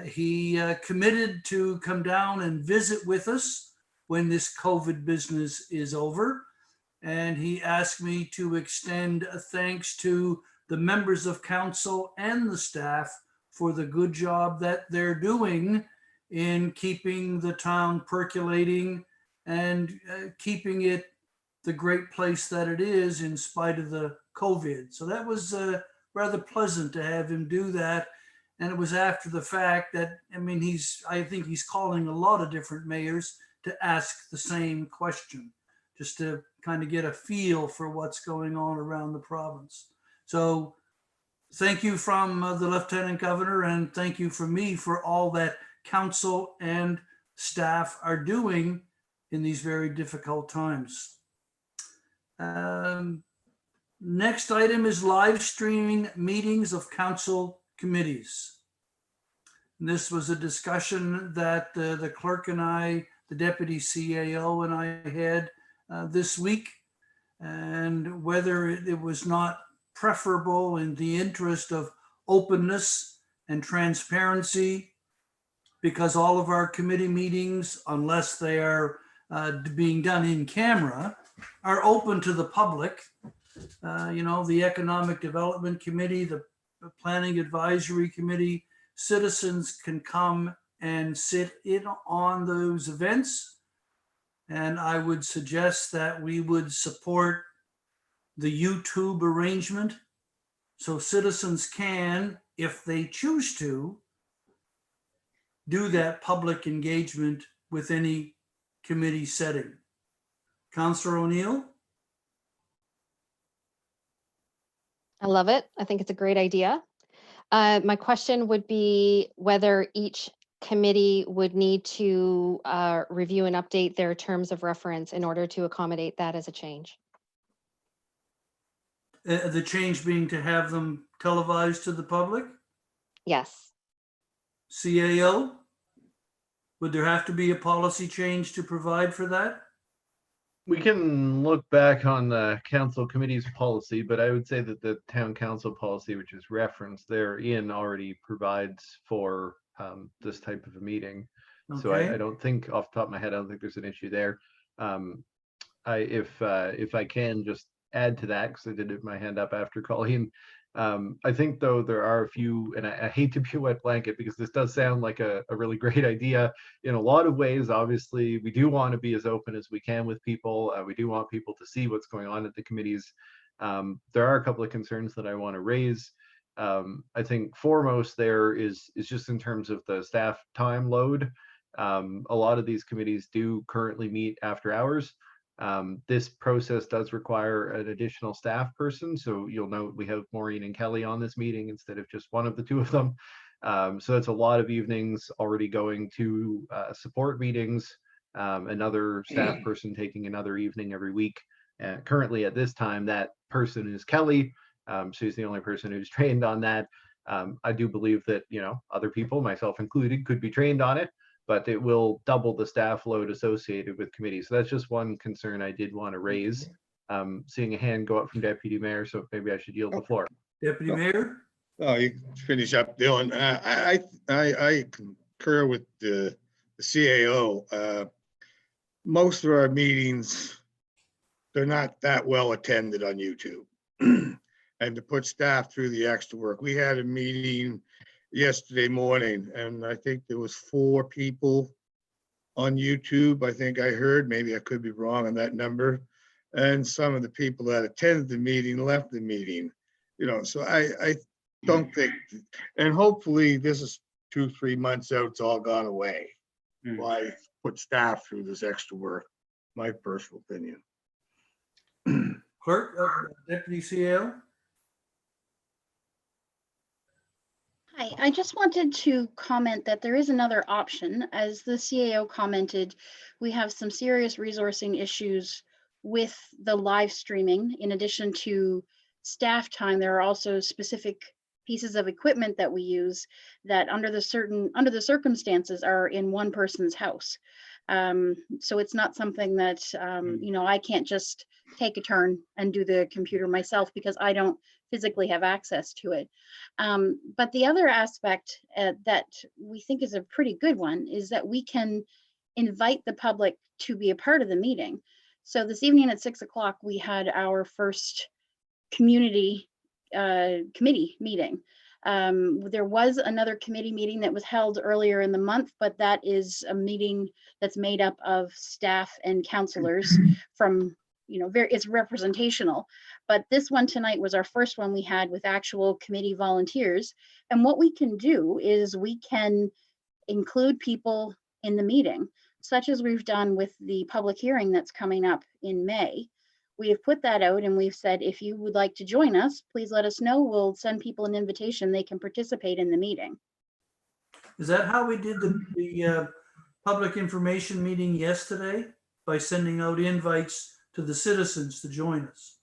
He committed to come down and visit with us when this COVID business is over. And he asked me to extend thanks to the members of council and the staff for the good job that they're doing in keeping the town percolating and keeping it the great place that it is in spite of the COVID. So that was rather pleasant to have him do that. And it was after the fact that, I think he's calling a lot of different mayors to ask the same question, just to kind of get a feel for what's going on around the province. So thank you from the Lieutenant Governor, and thank you from me for all that council and staff are doing in these very difficult times. Next item is live streaming meetings of council committees. And this was a discussion that the clerk and I, the deputy CAO and I had this week, and whether it was not preferable in the interest of openness and transparency, because all of our committee meetings, unless they are being done in camera, are open to the public. The Economic Development Committee, the Planning Advisory Committee, citizens can come and sit in on those events. And I would suggest that we would support the YouTube arrangement so citizens can, if they choose to, do that public engagement with any committee setting. Councillor O'Neill? I love it. I think it's a great idea. My question would be whether each committee would need to review and update their terms of reference in order to accommodate that as a change. The change being to have them televised to the public? Yes. CAO? Would there have to be a policy change to provide for that? We can look back on the council committee's policy, but I would say that the town council policy, which is referenced therein, already provides for this type of a meeting. So I Okay, don't think, off the top of my head, I don't think there's an issue there. If I can just add to that, because I did have my hand up after Colleen. I think though there are a few, and I hate to be a wet blanket because this does sound like a really great idea in a lot of ways. Obviously, we do want to be as open as we can with people. We do want people to see what's going on at the committees. There are a couple of concerns that I want to raise. I think foremost there is just in terms of the staff time load. A lot of these committees do currently meet after hours. This process does require an additional staff person. So you'll note we have Maureen and Kelly on this meeting instead of just one of the two of them. So it's a lot of evenings already going to support meetings, another staff person taking another evening every week. Currently at this time, that person is Kelly. She's the only person who's trained on that. I do believe that, other people, myself included, could be trained on it, but it will double the staff load associated with committees. So that's just one concern I did want to raise. Seeing a hand go up from Deputy Mayor, so maybe I should yield the floor. Deputy Mayor? Oh, you can finish up, Dylan. I concur with the CAO. Most of our meetings, they're not that well attended on YouTube. And to put staff through the extra work. We had a meeting yesterday morning, and I think there was 4 people on YouTube. I think I heard, maybe I could be wrong on that number. And some of the people that attended the meeting left the meeting, so I don't think, and hopefully this is 2-3 months out, it's all gone away. Why put staff through this extra work? My personal opinion. Clerk, Deputy CAO? Hi, I just wanted to comment that there is another option. As the CAO commented, we have some serious resourcing issues with the live streaming. In addition to staff time, there are also specific pieces of equipment that we use that under the circumstances are in one person's house. So it's not something that, I can't just take a turn and do the computer myself because I don't physically have access to it. But the other aspect that we think is a pretty good one is that we can invite the public to be a part of the meeting. So this evening at 6 o'clock, we had our first community committee meeting. There was another committee meeting that was held earlier in the month, but that is a meeting that's made up of staff and counselors from, it's representational. But this one tonight was our first one we had with actual committee volunteers. And what we can do is we can include people in the meeting, such as we've done with the public hearing that's coming up in May. We have put that out and we've said, if you would like to join us, please let us know. We'll send people an invitation. They can participate in the meeting. Is that how we did the public information meeting yesterday? By sending out invites to the citizens to join us?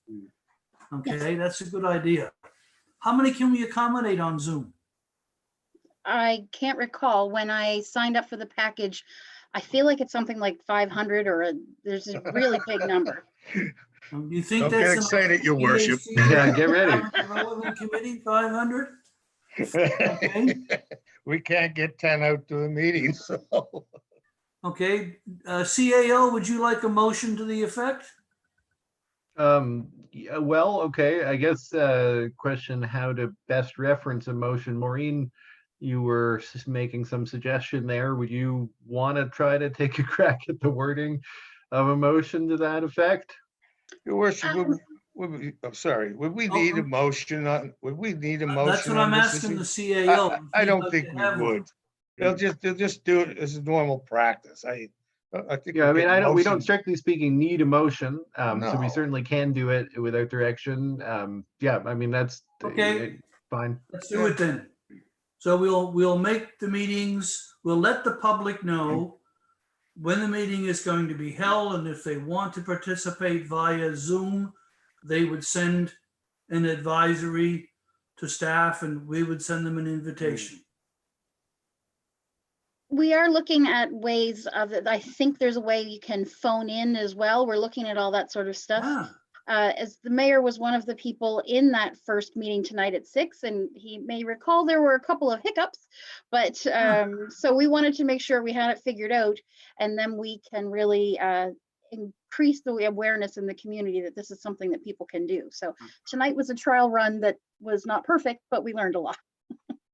Okay, that's a good idea. How many can we accommodate on Zoom? I can't recall. When I signed up for the package, I feel like it's something like 500 or there's a really big number. Do you think Don't that's get excited, Your Worship. Yeah, get ready. Relevant committee, 500? Okay. We can't get 10 out to a meeting, so. Okay, CAO, would you like a motion to the effect? Yeah, well, okay, I guess question how to best reference a motion. Maureen, you were making some suggestion there. Would you want to try to take a crack at the wording of a motion to that effect? Your Worship, I'm sorry, would we need a motion on, would we need a motion? That's what I'm on this asking the issue? CAO. I If don't you'd think like we to have one. would. They'll just do it as a normal practice. I think. Yeah, I mean, we don't motion. strictly speaking need a motion, so we No. certainly can do it without direction. Yeah, I mean, that's Okay. fine. Let's do it then. So we'll make the meetings, we'll let the public know when the meeting is going to be held, and if they want to participate via Zoom, they would send an advisory to staff and we would send them an invitation. We are looking at ways of it. I think there's a way you can phone in as well. We're looking at all that sort of stuff. Ah, As the mayor was one of the people in that first meeting tonight at 6, and he may recall there were a couple of hiccups, but so we wanted to make sure we had it figured out, and then we can really increase the awareness in the community that this is something that people can do. So tonight was a trial run that was not perfect, but we learned a lot.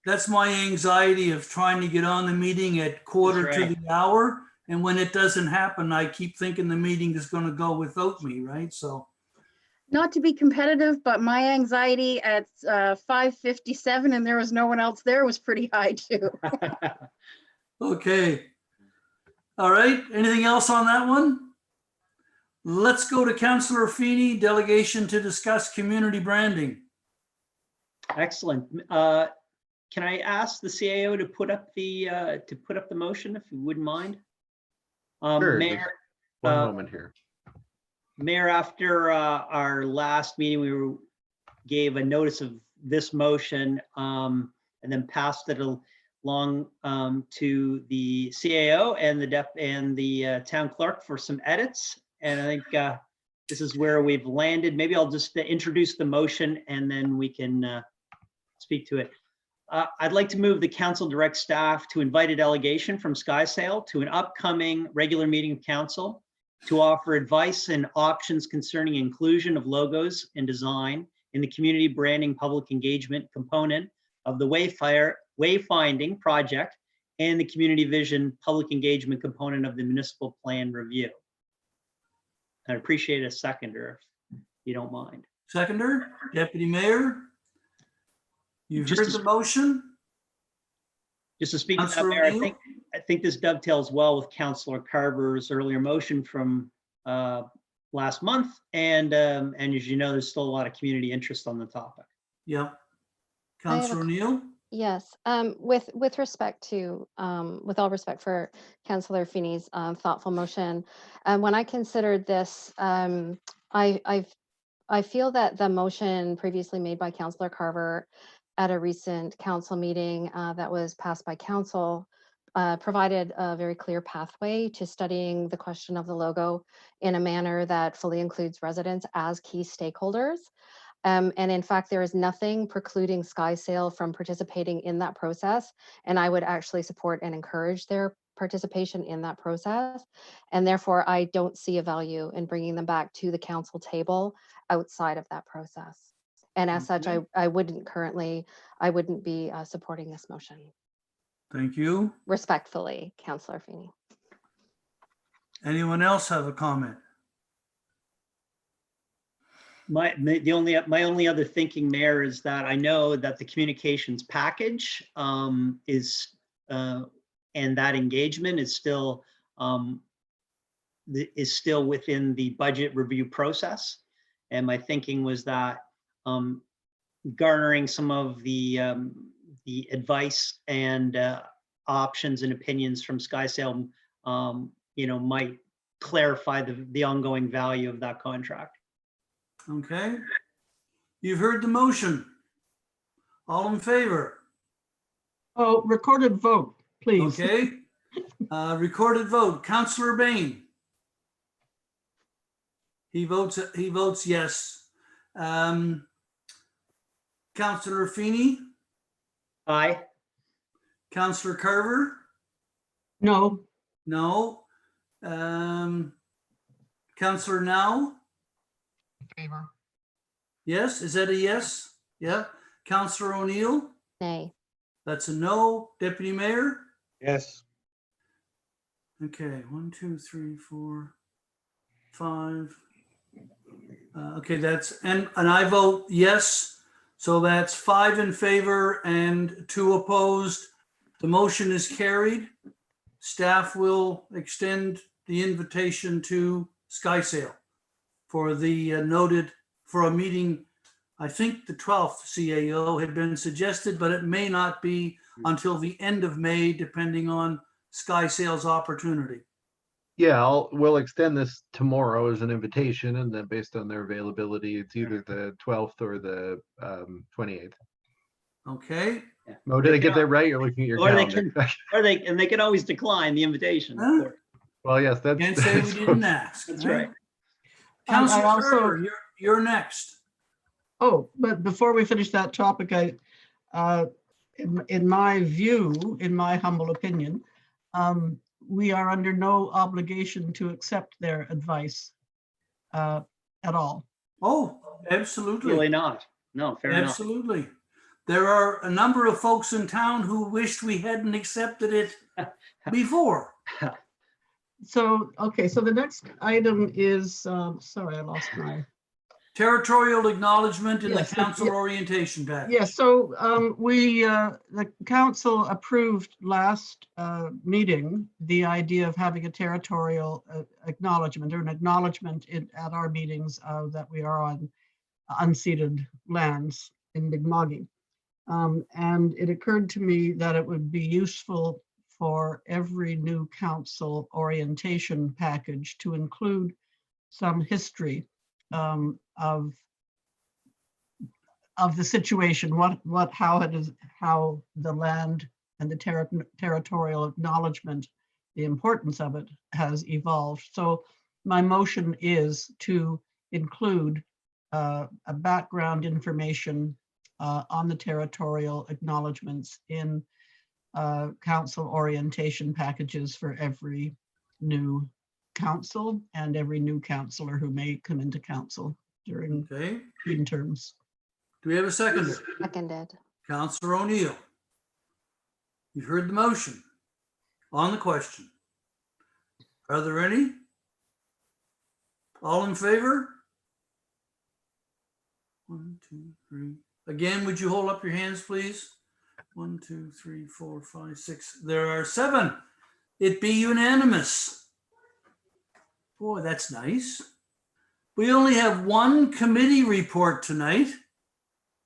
that's my anxiety of trying to get on the meeting at quarter That's to right. the hour. And when it doesn't happen, I keep thinking the meeting is going to go without me, right? So, Not to be competitive, but my anxiety at 5:57 and there was no one else there was pretty high too. okay. All right. Anything else on that one? Let's go to Councillor Feeney, delegation to discuss community branding. Excellent. Can I ask the CAO to put up the motion, if you wouldn't mind? Sure, just Mayor, one moment here. Mayor, after our last meeting, we gave a notice of this motion and then passed it along to the CAO and the town clerk for some edits. And I think this is where we've landed. Maybe I'll just introduce the motion and then we can speak to it. I'd like to move the council direct staff to invite a delegation from SkySail to an upcoming regular meeting of council to offer advice and options concerning inclusion of logos and design in the community branding public engagement component of the wayfinding project and the community vision public engagement component of the municipal plan review. I'd appreciate a seconder if you don't mind. Seconder, Deputy Mayor. You've Just heard to- the motion. Just to speak to that, Councillor Mayor, O'Neill? I think this dovetails well with Councillor Carver's earlier motion from last month. And as you know, there's still a lot of community interest on the topic. Yeah. I have a Councillor O'Neill? Yes, with respect to, with all respect for Councillor Feeney's thoughtful motion, when I considered this, I feel that the motion previously made by Councillor Carver at a recent council meeting that was passed by council provided a very clear pathway to studying the question of the logo in a manner that fully includes residents as key stakeholders. And in fact, there is nothing precluding SkySail from participating in that process. And I would actually support and encourage their participation in that process. And therefore, I don't see a value in bringing them back to the council table outside of that process. And as such, Okay. I wouldn't be supporting this motion. Thank you. Respectfully, Councillor Feeney. Anyone else have a comment? My only other thinking, Mayor, is that I know that the communications package is and that engagement is still within the budget review process. And my thinking was that garnering some of the advice and options and opinions from SkySail, might clarify the ongoing value of that contract. Okay. You've heard the motion. All in favor? Oh, recorded vote, please. Okay. Recorded vote. Councillor Bain. He votes yes. Councillor Feeney, Aye. Councillor Carver, No, no. Councillor Now, Favor. yes. Is that a yes? Yeah. Councillor O'Neill, Nay. that's a no. Deputy Mayor? Yes. Okay, 1, 2, 3, 4, 5. Okay, and I vote yes. So that's 5 in favor and 2 opposed. The motion is carried. Staff will extend the invitation to SkySail for the for a meeting. I think the 12th CAO had been suggested, but it may not be until the end of May, depending on SkySail's opportunity. Yeah, we'll extend this tomorrow as an invitation, and then based on their availability, it's either the 12th or the 28th. Okay. Mo, did I get that right? You're looking at your Or they calendar. and they can always decline the invitation, of Huh? course. Well, yes, that's. Can't say we didn't ask. That's right. Councilor I also- Carver, you're next. Oh, but before we finish that topic, in my view, in my humble opinion, we are under no obligation to accept their advice at all. Oh, absolutely. Really not. No, fair enough. Absolutely. There are a number of folks in town who wished we hadn't accepted it before. So, okay, so the next item is, sorry, I lost my. Territorial acknowledgement in the Yes, council yeah. orientation package. Yes, so the council approved last meeting, the idea of having a territorial acknowledgement or an acknowledgement at our meetings that we are on unceded lands in Mi'kma'ki. And it occurred to me that it would be useful for every new council orientation package to include some history of the situation, how the land and the territorial acknowledgement, the importance of it has evolved. So my motion is to include a background information on the territorial acknowledgements in council orientation packages for every new council and every new councillor who may come into council during Okay. between terms. Do we have a seconder? Seconded. Councilor O'Neill. You've heard the motion on the question. Are there any? All in favor? 1, 2, 3. Again, would you hold up your hands, please? 1, 2, 3, 4, 5, 6. There are 7. It be unanimous. Boy, that's nice. We only have one committee report tonight,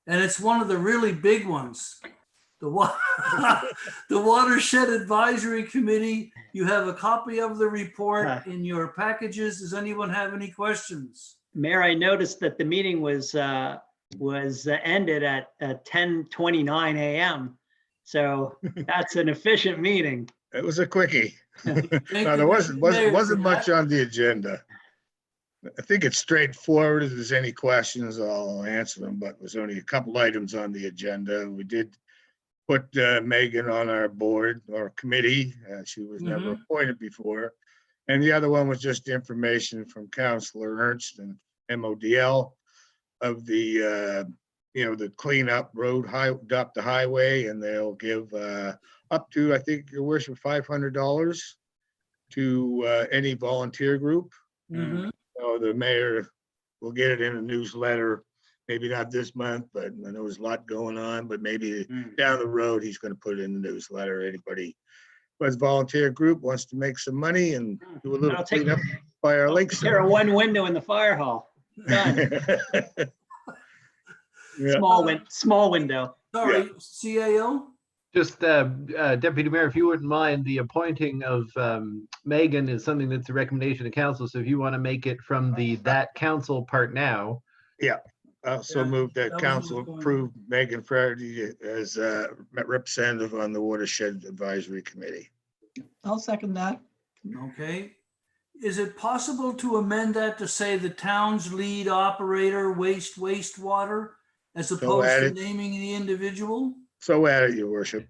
and it's one of the really big ones. The Watershed Advisory Committee. You have a copy of the report in your packages. Does anyone have any questions? Mayor, I noticed that the meeting was ended at 10:29 a.m. So that's an efficient meeting. It was a quickie. Thank No, you, there Mr. Mayor, for wasn't much that. on the agenda. I think it's straightforward. If there's any questions, I'll answer them, but there's only a couple items on the agenda. We did put Megan on our board or committee. She was never appointed before. And the other one was just information from Councilor Ernst and MODL of the, the cleanup road, adopt the highway, and they'll give up to, I think, Your Worship, $500 to any volunteer group. Mhm. So the mayor will get it in a newsletter, maybe not this month, but I know there's a lot going on, but maybe down the road, he's going to put it in the newsletter. Anybody who has a volunteer group wants to make some money and do a little I'll take- cleanup by our lakes. There are one window in the fire hall. Done. Yeah. Small window. Sorry, CAO? Just Deputy Mayor, if you wouldn't mind, the appointing of Megan is something that's a recommendation to council. So if you want to make it from that council part now. Also Yeah, move that that was council what's going on. approve Megan Flaherty as representative on the Watershed Advisory Committee. I'll second that. Okay. Is it possible to amend that to say the town's lead operator wastewater as opposed to added. naming the individual? So at it, Your Worship.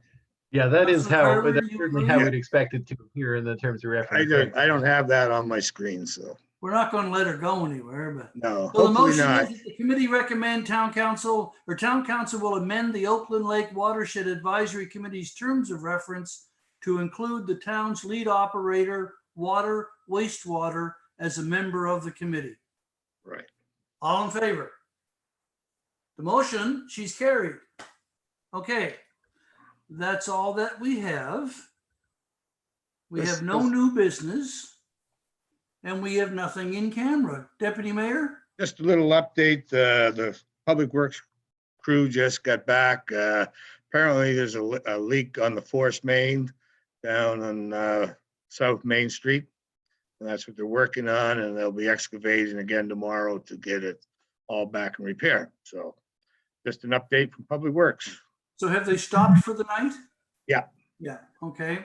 Yeah, that is Councilor how, Carver, that's you certainly agree? how we'd expect it to appear in the terms of reference. I don't have that on my screen, so We're not going to let her go anywhere, but. no, So the hopefully motion not. is that the committee recommend town council will amend the Oakland Lake Watershed Advisory Committee's terms of reference to include the town's lead operator, water, wastewater as a member of the committee. Right. All in favor? The motion, she's carried. Okay. That's all that we have. We This- have no this- new business. And we have nothing in camera. Deputy Mayor? Just a little update. The Public Works crew just got back. Apparently there's a leak on the force main down on South Main Street. And that's what they're working on, and they'll be excavating again tomorrow to get it all back in repair. So just an update from Public Works. So have they stopped for the night? Yeah. Yeah, okay.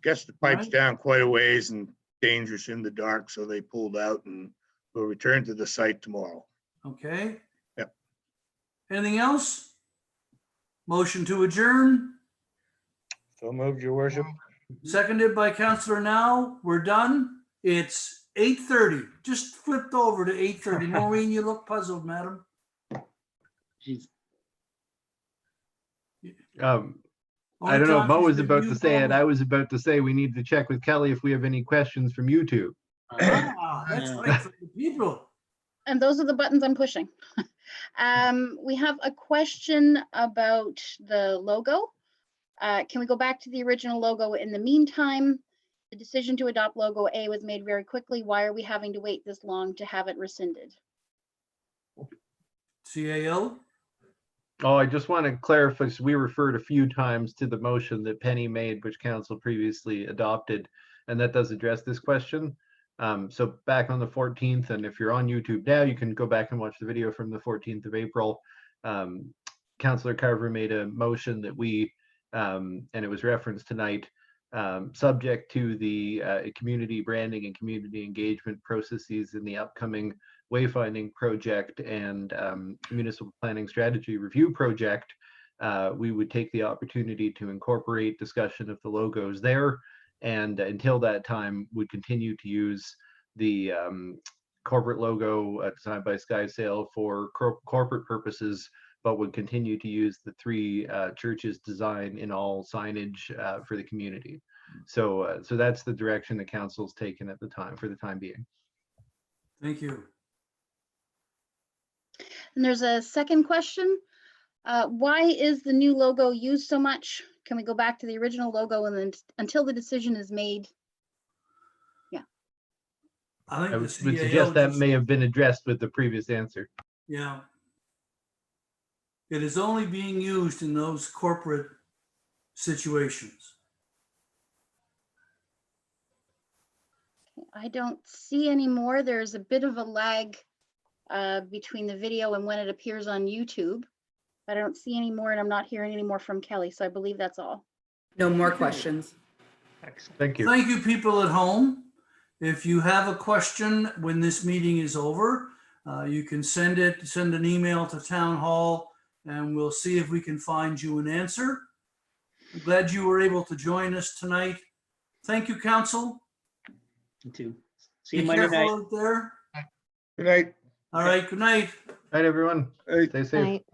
Guess the pipe's Right. down quite a ways and dangerous in the dark, so they pulled out and will return to the site tomorrow. Okay. Yep. Anything else? Motion to adjourn, So moved, your worship. seconded by Counselor Now. We're done. It's 8:30. Just flipped over to 8:30. Maureen, you look puzzled, madam. Jeez. I don't know. Only Mo time was she's been about to used say all it. I was about to say we need to check with Kelly if we have any questions from YouTube. Ah, that's right, for the people. And those are the buttons I'm pushing. We have a question about the logo. Can we go back to the original logo in the meantime? The decision to adopt logo A was made very quickly. Why are we having to wait this long to have it rescinded? CAO? Oh, I just want to clarify, so we referred a few times to the motion that Penny made, which council previously adopted, and that does address this question. So back on the 14th, and if you're on YouTube now, you can go back and watch the video from the 14th of April. Councillor Carver made a motion that we, and it was referenced tonight, subject to the community branding and community engagement processes in the upcoming wayfinding project and municipal planning strategy review project, we would take the opportunity to incorporate discussion of the logos there. And until that time, would continue to use the corporate logo designed by SkySail for corporate purposes, but would continue to use the three churches design in all signage for the community. So that's the direction the council's taken at the time, for the time being. Thank you. And there's a second question. Why is the new logo used so much? Can we go back to the original logo and then until the decision is made? I think I the would CAO suggest that just- may have been addressed with the previous answer. Yeah. It is only being used in those corporate situations. I don't see any more. There's a bit of a lag between the video and when it appears on YouTube. I don't see any more and I'm not hearing any more from Kelly, so I believe that's all. No more questions. Thank you. Thank you, people at home. If you have a question when this meeting is over, you can send an email to Town Hall, and we'll see if we can find you an answer. I'm glad you were able to join us tonight. Thank you, council. You too. See you Be Monday night. careful out there. Good night. All right, good night. Night, everyone. Hey. Stay safe. Night.